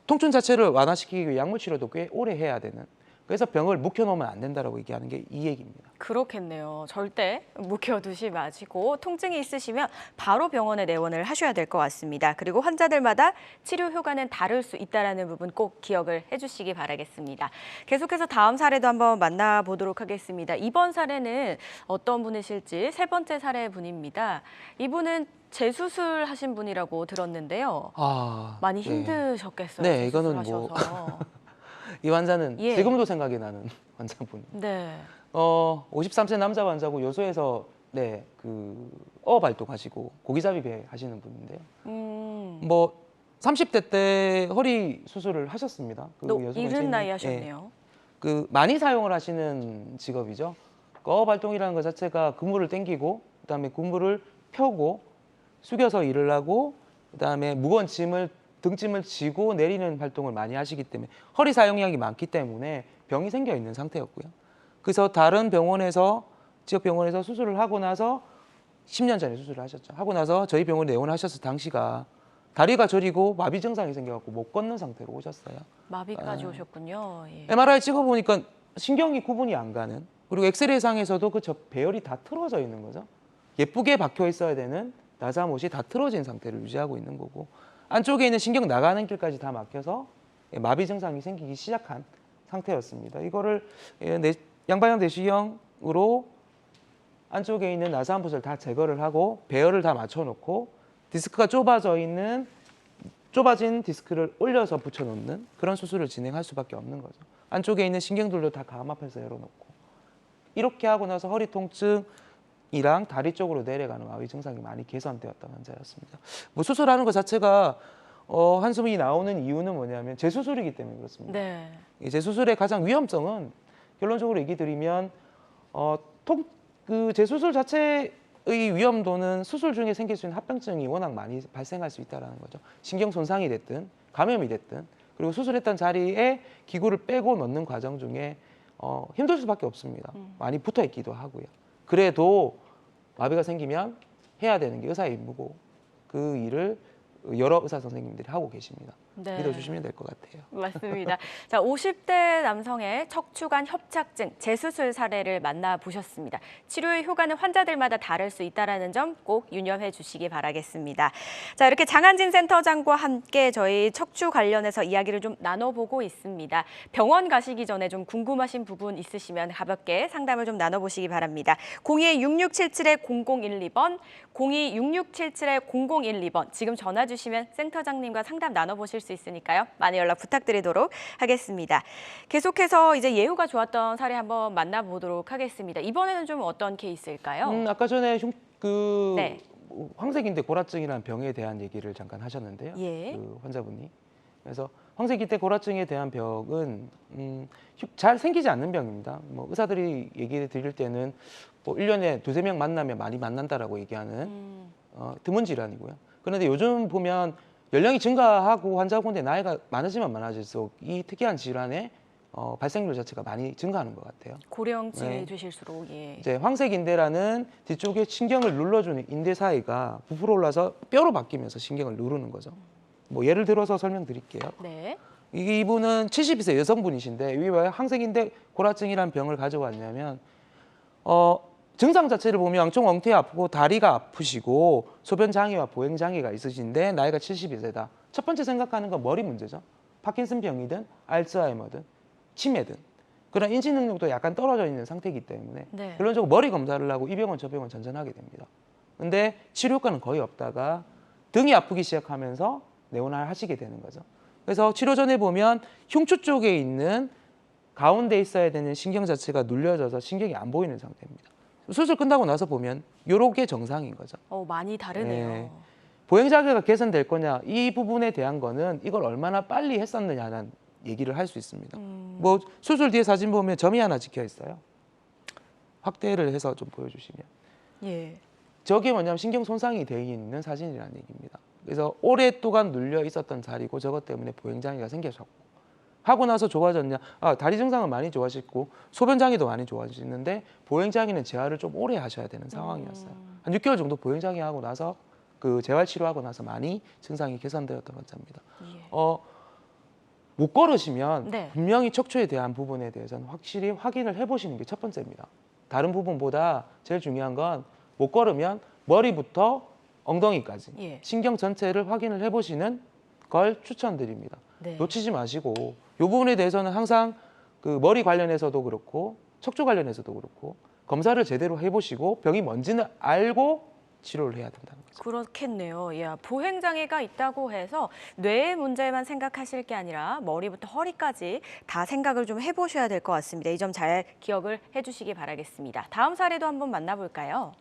통증 자체를 완화시키기 위해 약물 치료도 꽤 오래 해야 되는. 그래서 병을 묵혀놓으면 안 된다라고 얘기하는 게 이 얘기입니다. 그렇겠네요. 절대 묵혀두지 마시고 통증이 있으시면 바로 병원에 내원을 하셔야 될 것 같습니다. 그리고 환자들마다 치료 효과는 다를 수 있다는 부분 꼭 기억을 해주시기 바라겠습니다. 계속해서 다음 사례도 한번 만나보도록 하겠습니다. 이번 사례는 어떤 분이실지 세 번째 사례분입니다. 이분은 재수술 하신 분이라고 들었는데요. 많이 힘드셨겠어요. 네, 이거는 재수술하셔서. 이 환자는 예. 지금도 생각이 나는 환자분. 네. 53세 남자 환자고 요소에서 어업 활동하시고 고기잡이 배 하시는 분인데요. 뭐 30대 때 허리 수술을 하셨습니다. 또 여성분이 이른 나이 예. 하셨네요. 많이 사용을 하시는 직업이죠. 어업 활동이라는 것 자체가 그물을 당기고 그다음에 그물을 펴고 숙여서 일을 하고 그다음에 무거운 등짐을 지고 내리는 활동을 많이 하시기 때문에 허리 사용량이 많기 때문에 병이 생겨 있는 상태였고요. 그래서 다른 병원에서 지역 병원에서 수술을 하고 나서 10년 전에 수술을 하셨죠. 하고 나서 저희 병원에 내원하셨을 당시가 다리가 저리고 마비 증상이 생겨갖고 못 걷는 상태로 오셨어요. 마비까지 오셨군요. 예. MRI 찍어보니까 신경이 구분이 안 가는, 그리고 엑스레이상에서도 그 배열이 다 틀어져 있는 거죠. 예쁘게 박혀 있어야 되는 나사못이 다 틀어진 상태를 유지하고 있는 거고, 안쪽에 있는 신경 나가는 길까지 다 막혀서 마비 증상이 생기기 시작한 상태였습니다. 이거를 양방향 내시경으로 안쪽에 있는 나사암붓을 다 제거를 하고 배열을 다 맞춰놓고 디스크가 좁아진 디스크를 올려서 붙여놓는 그런 수술을 진행할 수밖에 없는 거죠. 안쪽에 있는 신경들도 다 감압해서 열어놓고, 이렇게 하고 나서 허리 통증이랑 다리 쪽으로 내려가는 마비 증상이 많이 개선되었던 환자였습니다. 뭐 수술하는 것 자체가 한숨이 나오는 이유는 뭐냐면 재수술이기 때문에 그렇습니다. 네. 이 재수술의 가장 위험성은 결론적으로 얘기 드리면 그 재수술 자체의 위험도는 수술 중에 생길 수 있는 합병증이 워낙 많이 발생할 수 있다는 거죠. 신경 손상이 됐든 감염이 됐든, 그리고 수술했던 자리에 기구를 빼고 넣는 과정 중에 힘들 수밖에 없습니다. 많이 붙어 있기도 하고요. 그래도 마비가 생기면 해야 되는 게 의사의 임무고 그 일을 여러 의사 선생님들이 하고 계십니다. 네. 믿어주시면 될 것 같아요. 맞습니다. 자, 50대 남성의 척추관 협착증 재수술 사례를 만나보셨습니다. 치료의 효과는 환자들마다 다를 수 있다는 점 꼭 유념해 주시기 바라겠습니다. 자, 이렇게 장한진 센터장과 함께 저희 척추 관련해서 이야기를 좀 나눠보고 있습니다. 병원 가시기 전에 좀 궁금하신 부분 있으시면 가볍게 상담을 좀 나눠보시기 바랍니다. 02-6677-0012번, 02-6677-0012번 지금 전화 주시면 센터장님과 상담 나눠보실 수 있으니까요. 많이 연락 부탁드리도록 하겠습니다. 계속해서 이제 예후가 좋았던 사례 한번 만나보도록 하겠습니다. 이번에는 좀 어떤 케이스일까요? 아까 전에 네. 황색인대 고라증이라는 병에 대한 얘기를 잠깐 하셨는데요. 예. 그 환자분이. 그래서 황색인대 고라증에 대한 병은 잘 생기지 않는 병입니다. 뭐 의사들이 얘기를 드릴 때는 뭐 1년에 2-3명 만나면 많이 만난다라고 얘기하는 드문 질환이고요. 그런데 요즘 보면 연령이 증가하고 환자군데 나이가 많아지면 많아질수록 이 특이한 질환의 발생률 자체가 많이 증가하는 것 같아요. 고령층이 네. 되실수록 예. 이제 황색인대라는 뒤쪽에 신경을 눌러주는 인대 사이가 부풀어 올라서 뼈로 바뀌면서 신경을 누르는 거죠. 뭐 예를 들어서 설명드릴게요. 네. 이분은 72세 여성분이신데 왜 황색인대 고라증이라는 병을 가져왔냐면 증상 자체를 보면 양쪽 엉덩이 아프고 다리가 아프시고 소변 장애와 보행 장애가 있으신데 나이가 72세다. 첫 번째 생각하는 건 머리 문제죠. 파킨슨 병이든 알츠하이머든 치매든 그런 인지 능력도 약간 떨어져 있는 상태이기 때문에 네. 결론적으로 머리 검사를 하고 이 병원 저 병원 전전하게 됩니다. 근데 치료 효과는 거의 없다가 등이 아프기 시작하면서 내원을 하시게 되는 거죠. 그래서 치료 전에 보면 흉추 쪽에 있는 가운데 있어야 되는 신경 자체가 눌려져서 신경이 안 보이는 상태입니다. 수술 끝나고 나서 보면 요렇게 정상인 거죠. 많이 다르네요. 네. 보행 장애가 개선될 거냐 이 부분에 대한 거는 이걸 얼마나 빨리 했었느냐는 얘기를 할 수 있습니다. 뭐 수술 뒤에 사진 보면 점이 하나 찍혀 있어요. 확대를 해서 좀 보여주시면. 예. 저게 뭐냐면 신경 손상이 되어 있는 사진이라는 얘기입니다. 그래서 오랫동안 눌려 있었던 자리고 저것 때문에 보행 장애가 생겨졌고 하고 나서 좋아졌냐? 다리 증상은 많이 좋아지고 소변 장애도 많이 좋아지는데 보행 장애는 재활을 좀 오래 하셔야 되는 상황이었어요. 한 6개월 정도 보행 장애 하고 나서 그 재활 치료하고 나서 많이 증상이 개선되었던 환자입니다. 예. 못 걸으시면 네. 분명히 척추에 대한 부분에 대해서는 확실히 확인을 해보시는 게 첫 번째입니다. 다른 부분보다 제일 중요한 건 못 걸으면 머리부터 엉덩이까지 예. 신경 전체를 확인을 해보시는 걸 추천드립니다. 네. 놓치지 마시고 이 부분에 대해서는 항상 그 머리 관련해서도 그렇고 척추 관련해서도 그렇고 검사를 제대로 해보시고 병이 뭔지는 알고 치료를 해야 된다는 거죠. 그렇겠네요. 야, 보행장애가 있다고 해서 뇌의 문제만 생각하실 게 아니라 머리부터 허리까지 다 생각을 좀 해보셔야 될 것 같습니다. 이 점 잘 기억을 해주시기 바라겠습니다. 다음 사례도 한번 만나볼까요?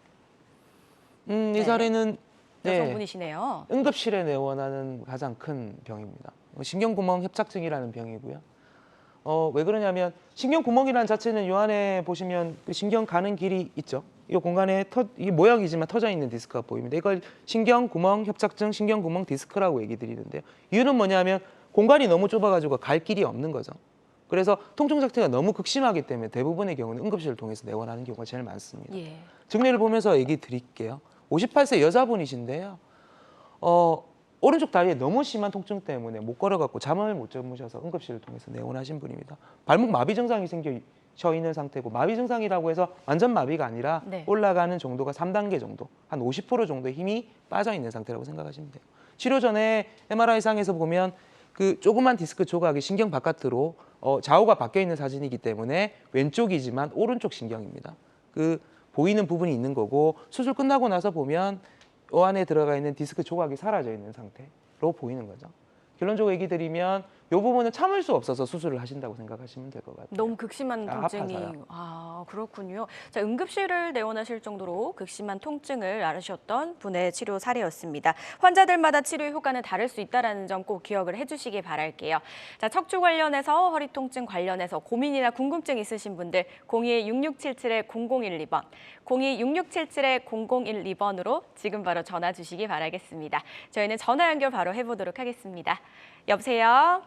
이 네. 사례는 여성분이시네요. 응급실에 내원하는 가장 큰 병입니다. 신경구멍 협착증이라는 병이고요. 왜 그러냐면 신경구멍이라는 자체는 요 안에 보시면 그 신경 가는 길이 있죠. 이 공간에 이 모양이지만 터져 있는 디스크가 보입니다. 이걸 신경구멍 협착증, 신경구멍 디스크라고 얘기 드리는데요. 이유는 뭐냐면 공간이 너무 좁아가지고 갈 길이 없는 거죠. 그래서 통증 자체가 너무 극심하기 때문에 대부분의 경우는 응급실을 통해서 내원하는 경우가 제일 많습니다. 예. 증례를 보면서 얘기 드릴게요. 58세 여자분이신데요. 오른쪽 다리에 너무 심한 통증 때문에 못 걸어갖고 잠을 못 주무셔서 응급실을 통해서 내원하신 분입니다. 발목 마비 증상이 생겨 있는 상태고 마비 증상이라고 해서 완전 마비가 아니라 네. 올라가는 정도가 3단계 정도, 한 50% 정도의 힘이 빠져 있는 상태라고 생각하시면 돼요. 치료 전에 MRI상에서 보면 그 조그만 디스크 조각이 신경 바깥으로 좌우가 바뀌어 있는 사진이기 때문에 왼쪽이지만 오른쪽 신경입니다. 그 보이는 부분이 있는 거고 수술 끝나고 나서 보면 이 안에 들어가 있는 디스크 조각이 사라져 있는 상태로 보이는 거죠. 결론적으로 얘기 드리면 이 부분은 참을 수 없어서 수술을 하신다고 생각하시면 될 것 같아요. 너무 극심한 통증이. 아파서요. 아, 그렇군요. 자, 응급실을 내원하실 정도로 극심한 통증을 앓으셨던 분의 치료 사례였습니다. 환자들마다 치료 효과는 다를 수 있다는 점 꼭 기억을 해주시기 바랄게요. 자, 척추 관련해서 허리 통증 관련해서 고민이나 궁금증 있으신 분들 02-6677-0012번, 02-6677-0012번으로 지금 바로 전화 주시기 바라겠습니다. 저희는 전화 연결 바로 해보도록 하겠습니다. 여보세요?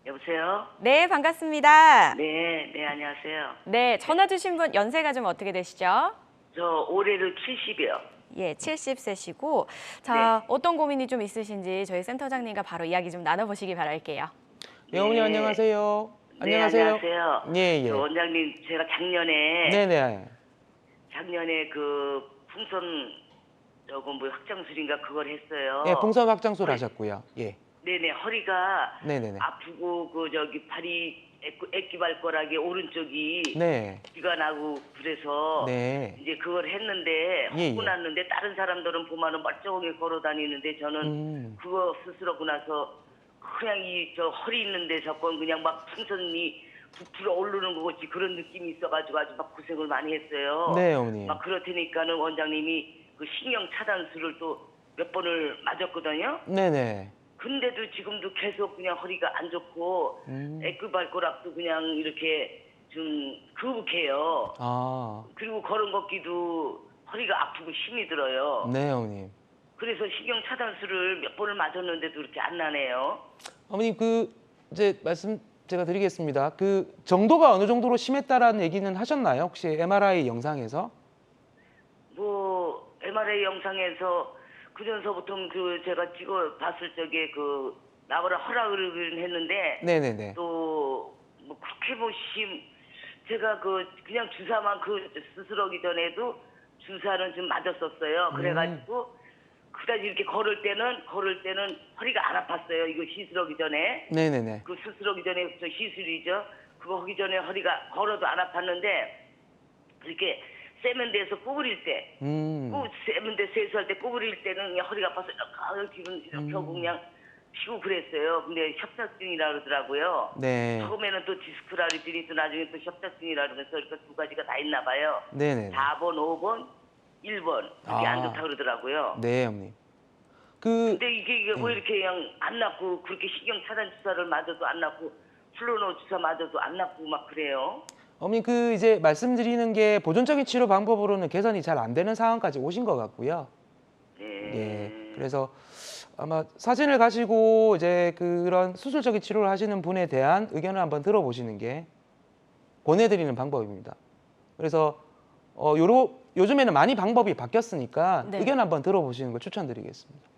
여보세요? 네, 반갑습니다. 네, 안녕하세요. 네, 전화 주신 분 연세가 좀 어떻게 되시죠? 저 올해로 70이요. 예, 70세시고 자, 어떤 고민이 좀 있으신지 저희 센터장님과 바로 이야기 좀 나눠보시기 바랄게요. 예, 어머니 네. 안녕하세요. 네, 안녕하세요. 안녕하세요. 예, 예. 저 원장님, 제가 작년에 네네. 그 풍선 뭐 확장술인가 그걸 했어요. 예, 풍선 확장술 허리- 하셨고요. 예. 네네, 허리가 네네네. 아프고 발이 애기발가락에 오른쪽이 네. 비가 나고 그래서 네. 이제 그걸 했는데 예, 하고 예. 났는데 다른 사람들은 보면은 멀쩡하게 걸어 다니는데 저는 그거 스스로 나서 그냥 저 허리 있는 데 저건 그냥 막 풍선이 부풀어 오르는 것 같이 그런 느낌이 있어가지고 아주 막 고생을 많이 했어요. 네, 어머니. 막 그렇다니까는 원장님이 그 신경 차단술을 또 몇 번을 맞았거든요. 네네. 근데도 지금도 계속 그냥 허리가 안 좋고 애끌발가락도 그냥 이렇게 좀 거북해요. 아, 그리고 걸음 걷기도 허리가 아프고 힘이 들어요. 네, 어머님. 그래서 신경 차단술을 몇 번을 맞았는데도 그렇게 안 나네요. 어머님 이제 말씀 제가 드리겠습니다. 그 정도가 어느 정도로 심했다라는 얘기는 하셨나요? 혹시 MRI 영상에서? 뭐 MRI 영상에서 그전서부터 제가 찍어 봤을 적에 나보라 허락을 했는데 네네네. 또 뭐 그렇게 제가 그냥 주사만 수술하기 전에도 주사는 좀 맞았었어요. 그래가지고 그다지 이렇게 걸을 때는 허리가 안 아팠어요. 이거 시술하기 전에. 네네네. 그 수술하기 전에 저 시술이죠. 그거 하기 전에 허리가 걸어도 안 아팠는데 이렇게 세면대에서 구부릴 때, 세면대 세수할 때 구부릴 때는 그냥 허리가 아파서 이렇게 하고 그냥 피고 그랬어요. 근데 협착증이라 그러더라고요. 네. 처음에는 또 디스크라 그랬더니 또 나중에 또 협착증이라 그래서 이렇게 두 가지가 다 있나 봐요. 네네. 4번, 5번, 1번 이게 안 좋다 그러더라고요. 네, 어머님. 근데 이게 뭐 이렇게 그냥 안 낫고 그렇게 신경 차단 주사를 맞아도 안 낫고 플로노 주사 맞아도 안 낫고 막 그래요. 어머님 이제 말씀드리는 게 보존적인 치료 방법으로는 개선이 잘 안 되는 상황까지 오신 것 같고요. 네. 예. 그래서 아마 사진을 가지고 이제 그런 수술적인 치료를 하시는 분에 대한 의견을 한번 들어보시는 게 권해드리는 방법입니다. 그래서 요즘에는 많이 방법이 바뀌었으니까 네. 의견 한번 들어보시는 걸 추천드리겠습니다.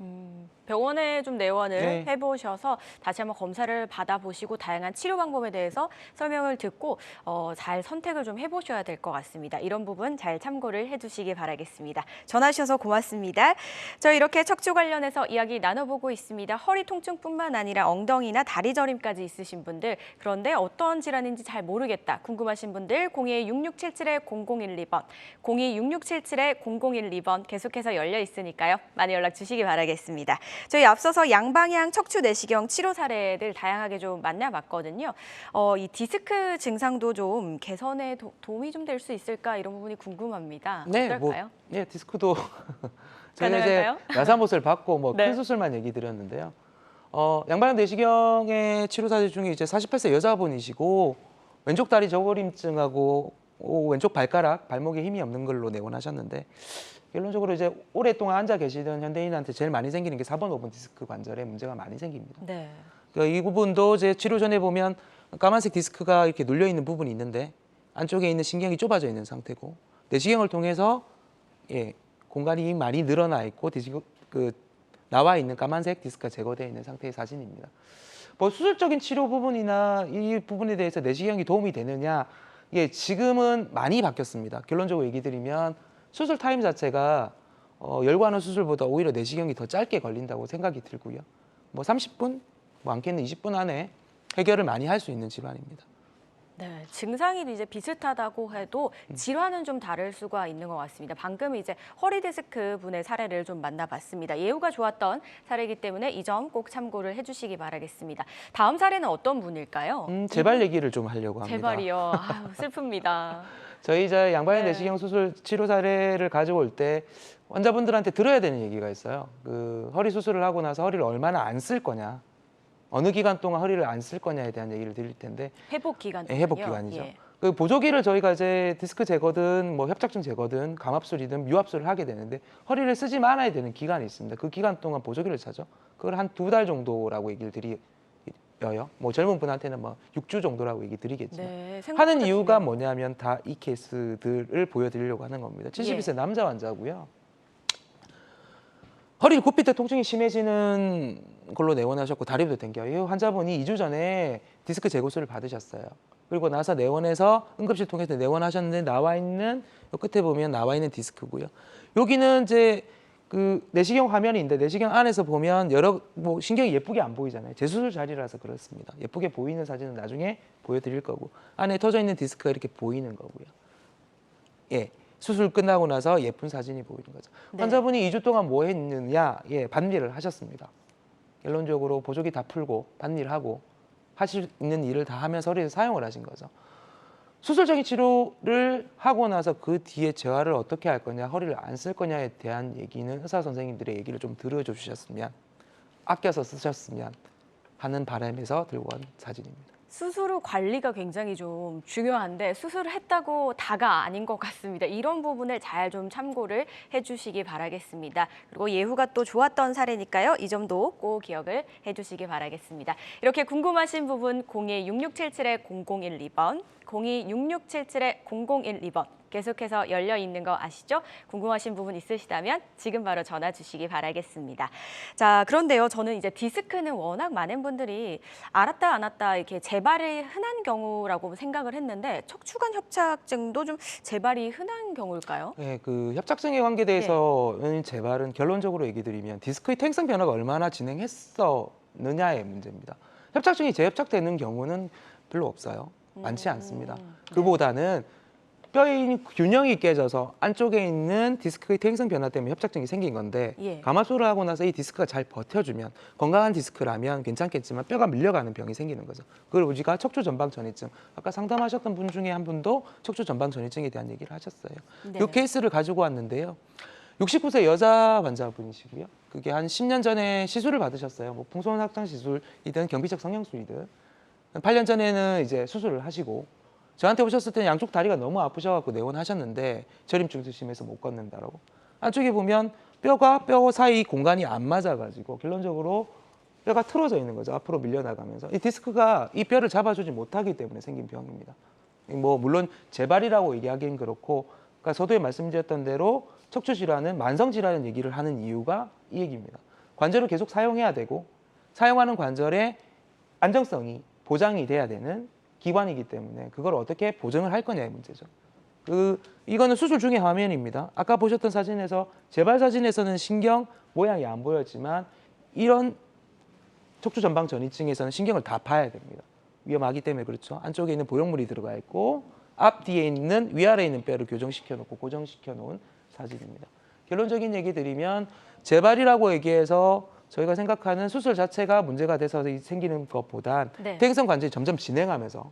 병원에 좀 내원을 네. 해보셔서 다시 한번 검사를 받아보시고 다양한 치료 방법에 대해서 설명을 듣고 잘 선택을 좀 해보셔야 될 것 같습니다. 이런 부분 잘 참고를 해주시기 바라겠습니다. 전화 주셔서 고맙습니다. 저희 이렇게 척추 관련해서 이야기 나눠보고 있습니다. 허리 통증뿐만 아니라 엉덩이나 다리 저림까지 있으신 분들, 그런데 어떤 질환인지 잘 모르겠다 궁금하신 분들 02-6677-0012번, 02-6677-0012번 계속해서 열려 있으니까요. 많이 연락 주시기 바라겠습니다. 저희 앞서서 양방향 척추 내시경 치료 사례들 다양하게 좀 만나봤거든요. 이 디스크 증상도 좀 개선에 도움이 좀 될 수 있을까 이런 부분이 궁금합니다. 어떨까요? 네, 디스크도 저희가 이제 가능할까요? 야산못을 받고 뭐 큰 네. 수술만 얘기 드렸는데요. 양방향 내시경의 치료 사례 중에 이제 48세 여자분이시고 왼쪽 다리 저고림증하고 왼쪽 발가락, 발목에 힘이 없는 걸로 내원하셨는데 결론적으로 이제 오랫동안 앉아 계시던 현대인한테 제일 많이 생기는 게 4번, 5번 디스크 관절에 문제가 많이 생깁니다. 네. 그러니까 이 부분도 이제 치료 전에 보면 까만색 디스크가 이렇게 눌려 있는 부분이 있는데 안쪽에 있는 신경이 좁아져 있는 상태고 내시경을 통해서 공간이 많이 늘어나 있고 나와 있는 까만색 디스크가 제거되어 있는 상태의 사진입니다. 뭐 수술적인 치료 부분이나 이 부분에 대해서 내시경이 도움이 되느냐? 지금은 많이 바뀌었습니다. 결론적으로 얘기 드리면 수술 타임 자체가 열관원 수술보다 오히려 내시경이 더 짧게 걸린다고 생각이 들고요. 뭐 30분, 뭐 많게는 20분 안에 해결을 많이 할 수 있는 질환입니다. 네, 증상이 이제 비슷하다고 해도 질환은 좀 다를 수가 있는 것 같습니다. 방금 이제 허리 디스크 분의 사례를 좀 만나봤습니다. 예후가 좋았던 사례이기 때문에 이 점 꼭 참고를 해주시기 바라겠습니다. 다음 사례는 어떤 분일까요? 재발 얘기를 좀 하려고 합니다. 재발이요. 아유, 슬픕니다. 저희 이제 양방향 네. 내시경 수술 치료 사례를 가지고 올 때 환자분들한테 들어야 되는 얘기가 있어요. 그 허리 수술을 하고 나서 허리를 얼마나 안 쓸 거냐, 어느 기간 동안 허리를 안 쓸 거냐에 대한 얘기를 드릴 텐데 회복 기간. 회복 기간이죠. 예. 그 보조기를 저희가 이제 디스크 제거든 뭐 협착증 제거든 감압술이든 미압술을 하게 되는데 허리를 쓰지 말아야 되는 기간이 있습니다. 그 기간 동안 보조기를 차죠. 그걸 한 2달 정도라고 얘기를 드려요. 뭐 젊은 분한테는 뭐 6주 정도라고 얘기 드리겠지만 네, 생각보다 하는 이유가 중요해요. 뭐냐면 다 이 케이스들을 보여드리려고 하는 겁니다. 71세 남자 환자고요. 허리 굽힐 때 통증이 심해지는 걸로 내원하셨고 다리도 당겨요. 이 환자분이 2주 전에 디스크 제거술을 받으셨어요. 그리고 나서 내원해서 응급실 통해서 내원하셨는데 나와 있는 요 끝에 보면 나와 있는 디스크고요. 여기는 이제 그 내시경 화면인데 내시경 안에서 보면 여러 뭐 신경이 예쁘게 안 보이잖아요. 재수술 자리라서 그렇습니다. 예쁘게 보이는 사진은 나중에 보여드릴 거고 안에 터져 있는 디스크가 이렇게 보이는 거고요. 수술 끝나고 나서 예쁜 사진이 보이는 거죠. 네. 환자분이 2주 동안 뭐 했느냐? 반일을 하셨습니다. 결론적으로 보조기 다 풀고 반일하고 하실 수 있는 일을 다 하면서 허리를 사용을 하신 거죠. 수술적인 치료를 하고 나서 그 뒤에 재활을 어떻게 할 거냐, 허리를 안 쓸 거냐에 대한 얘기는 의사 선생님들의 얘기를 좀 들어주셨으면, 아껴서 쓰셨으면 하는 바람에서 들고 온 사진입니다. 수술 후 관리가 굉장히 좀 중요한데 수술을 했다고 다가 아닌 것 같습니다. 이런 부분을 잘 좀 참고를 해주시기 바라겠습니다. 그리고 예후가 또 좋았던 사례니까요. 이 점도 꼭 기억을 해주시기 바라겠습니다. 이렇게 궁금하신 부분 02-6677-0012번, 02-6677-0012번 계속해서 열려 있는 거 아시죠? 궁금하신 부분 있으시다면 지금 바로 전화 주시기 바라겠습니다. 자, 그런데요. 저는 이제 디스크는 워낙 많은 분들이 알았다 안 왔다 이렇게 재발이 흔한 경우라고 생각을 했는데 척추관 협착증도 좀 재발이 흔한 경우일까요? 네, 그 협착증에 관계돼서 재발은 결론적으로 얘기 드리면 디스크의 퇴행성 변화가 얼마나 진행했었느냐의 문제입니다. 협착증이 재협착되는 경우는 별로 없어요. 많지 않습니다. 그보다는 뼈에 있는 균형이 깨져서 안쪽에 있는 디스크의 퇴행성 변화 때문에 협착증이 생긴 건데 감압술을 하고 나서 이 디스크가 잘 버텨주면 건강한 디스크라면 괜찮겠지만 뼈가 밀려가는 병이 생기는 거죠. 그걸 우리가 척추 전방 전이증, 아까 상담하셨던 분 중에 한 분도 척추 전방 전이증에 대한 얘기를 하셨어요. 네. 이 케이스를 가지고 왔는데요. 69세 여자 환자분이시고요. 그게 한 10년 전에 시술을 받으셨어요. 뭐 풍선 확장 시술이든 경비적 성형술이든 8년 전에는 이제 수술을 하시고 저한테 오셨을 때는 양쪽 다리가 너무 아프셔갖고 내원하셨는데 저림증도 심해서 못 걷는다라고. 안쪽에 보면 뼈가 뼈 사이 공간이 안 맞아가지고 결론적으로 뼈가 틀어져 있는 거죠. 앞으로 밀려나가면서. 이 디스크가 이 뼈를 잡아주지 못하기 때문에 생긴 병입니다. 뭐 물론 재발이라고 얘기하기는 그렇고 그러니까 서두에 말씀드렸던 대로 척추 질환은 만성 질환을 얘기를 하는 이유가 이 얘기입니다. 관절을 계속 사용해야 되고 사용하는 관절의 안정성이 보장이 돼야 되는 기관이기 때문에 그걸 어떻게 보정을 할 거냐의 문제죠. 이거는 수술 중의 화면입니다. 아까 보셨던 사진에서 재발 사진에서는 신경 모양이 안 보였지만 이런 척추 전방 전이증에서는 신경을 다 파야 됩니다. 위험하기 때문에 그렇죠. 안쪽에 있는 보형물이 들어가 있고 앞뒤에 있는 위아래에 있는 뼈를 교정시켜 놓고 고정시켜 놓은 사진입니다. 결론적인 얘기 드리면 재발이라고 얘기해서 저희가 생각하는 수술 자체가 문제가 돼서 생기는 것보단 네. 퇴행성 관절이 점점 진행하면서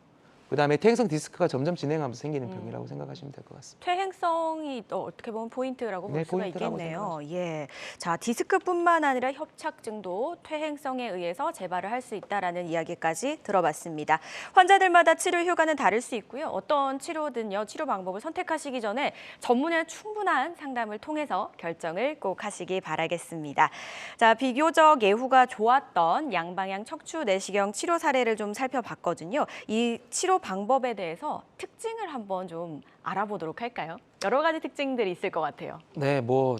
그다음에 퇴행성 디스크가 점점 진행하면서 생기는 병이라고 생각하시면 될 것 같습니다. 퇴행성이 또 어떻게 보면 포인트라고 볼 네, 수가 포인트라고 있겠네요. 예. 자, 디스크뿐만 아니라 협착증도 퇴행성에 의해서 재발을 할 수 있다라는 이야기까지 들어봤습니다. 환자들마다 치료 효과는 다를 수 있고요. 어떤 치료든요, 치료 방법을 선택하시기 전에 전문의 충분한 상담을 통해서 결정을 꼭 하시기 바라겠습니다. 자, 비교적 예후가 좋았던 양방향 척추 내시경 치료 사례를 좀 살펴봤거든요. 이 치료 방법에 대해서 특징을 한번 좀 알아보도록 할까요? 여러 가지 특징들이 있을 것 같아요. 네, 뭐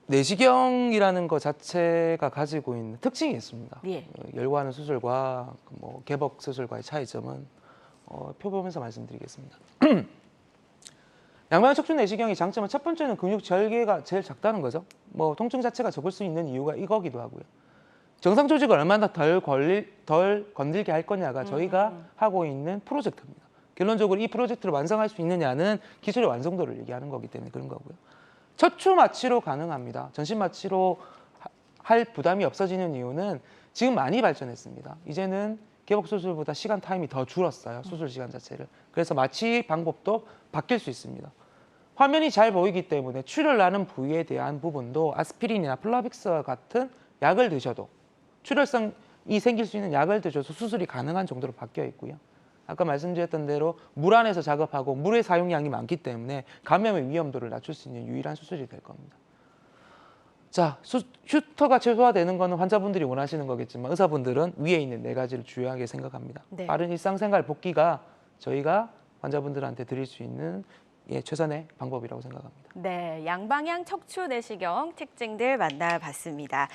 내시경이라는 것 자체가 가지고 있는 특징이 있습니다. 예. 열거하는 수술과 뭐 개복 수술과의 차이점은 펴보면서 말씀드리겠습니다. 양방향 척추 내시경의 장점은 첫 번째는 근육 절개가 제일 작다는 거죠. 뭐 통증 자체가 적을 수 있는 이유가 이거기도 하고요. 정상 조직을 얼마나 덜 건들게 할 거냐가 저희가 하고 있는 프로젝트입니다. 결론적으로 이 프로젝트를 완성할 수 있느냐는 기술의 완성도를 얘기하는 거기 때문에 그런 거고요. 척추 마취로 가능합니다. 전신 마취로 할 부담이 없어지는 이유는 지금 많이 발전했습니다. 이제는 개복 수술보다 시간 타임이 더 줄었어요. 수술 시간 자체를. 그래서 마취 방법도 바뀔 수 있습니다. 화면이 잘 보이기 때문에 출혈나는 부위에 대한 부분도 아스피린이나 플라빅스와 같은 약을 드셔도 출혈성이 생길 수 있는 약을 드셔서 수술이 가능한 정도로 바뀌어 있고요. 아까 말씀드렸던 대로 물 안에서 작업하고 물의 사용량이 많기 때문에 감염의 위험도를 낮출 수 있는 유일한 수술이 될 겁니다. 자, 슈터가 최소화되는 것은 환자분들이 원하시는 거겠지만 의사분들은 위에 있는 네 가지를 중요하게 생각합니다. 네. 빠른 일상생활 복귀가 저희가 환자분들한테 드릴 수 있는 최선의 방법이라고 생각합니다. 네, 양방향 척추 내시경 특징들 만나봤습니다.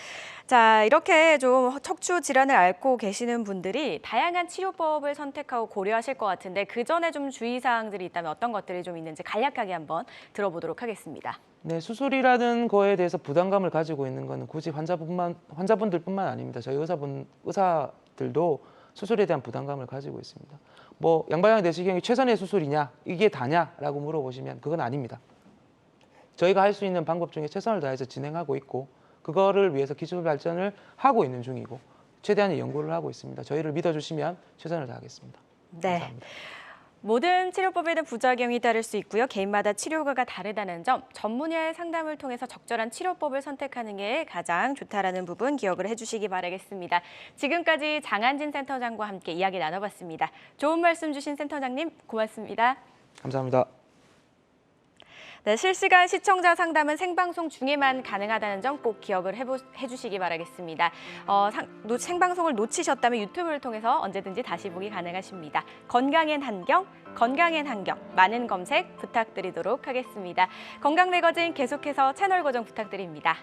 자, 이렇게 좀 척추 질환을 앓고 계시는 분들이 다양한 치료법을 선택하고 고려하실 것 같은데 그 전에 좀 주의사항들이 있다면 어떤 것들이 좀 있는지 간략하게 한번 들어보도록 하겠습니다. 네, 수술이라는 거에 대해서 부담감을 가지고 있는 것은 굳이 환자분들뿐만 아닙니다. 저희 의사들도 수술에 대한 부담감을 가지고 있습니다. 뭐 양방향 내시경이 최선의 수술이냐, 이게 다냐라고 물어보시면 그건 아닙니다. 저희가 할 수 있는 방법 중에 최선을 다해서 진행하고 있고 그거를 위해서 기술 발전을 하고 있는 중이고 최대한의 연구를 하고 있습니다. 저희를 믿어주시면 최선을 다하겠습니다. 네. 감사합니다. 모든 치료법에는 부작용이 따를 수 있고요. 개인마다 치료 효과가 다르다는 점, 전문의의 상담을 통해서 적절한 치료법을 선택하는 게 가장 좋다라는 부분 기억을 해주시기 바라겠습니다. 지금까지 장한진 센터장과 함께 이야기 나눠봤습니다. 좋은 말씀 주신 센터장님 고맙습니다. 감사합니다. 네, 실시간 시청자 상담은 생방송 중에만 가능하다는 점 꼭 기억을 해주시기 바라겠습니다. 생방송을 놓치셨다면 유튜브를 통해서 언제든지 다시 보기 가능하십니다. 건강엔 한경, 많은 검색 부탁드리도록 하겠습니다. 건강 매거진 계속해서 채널 고정 부탁드립니다.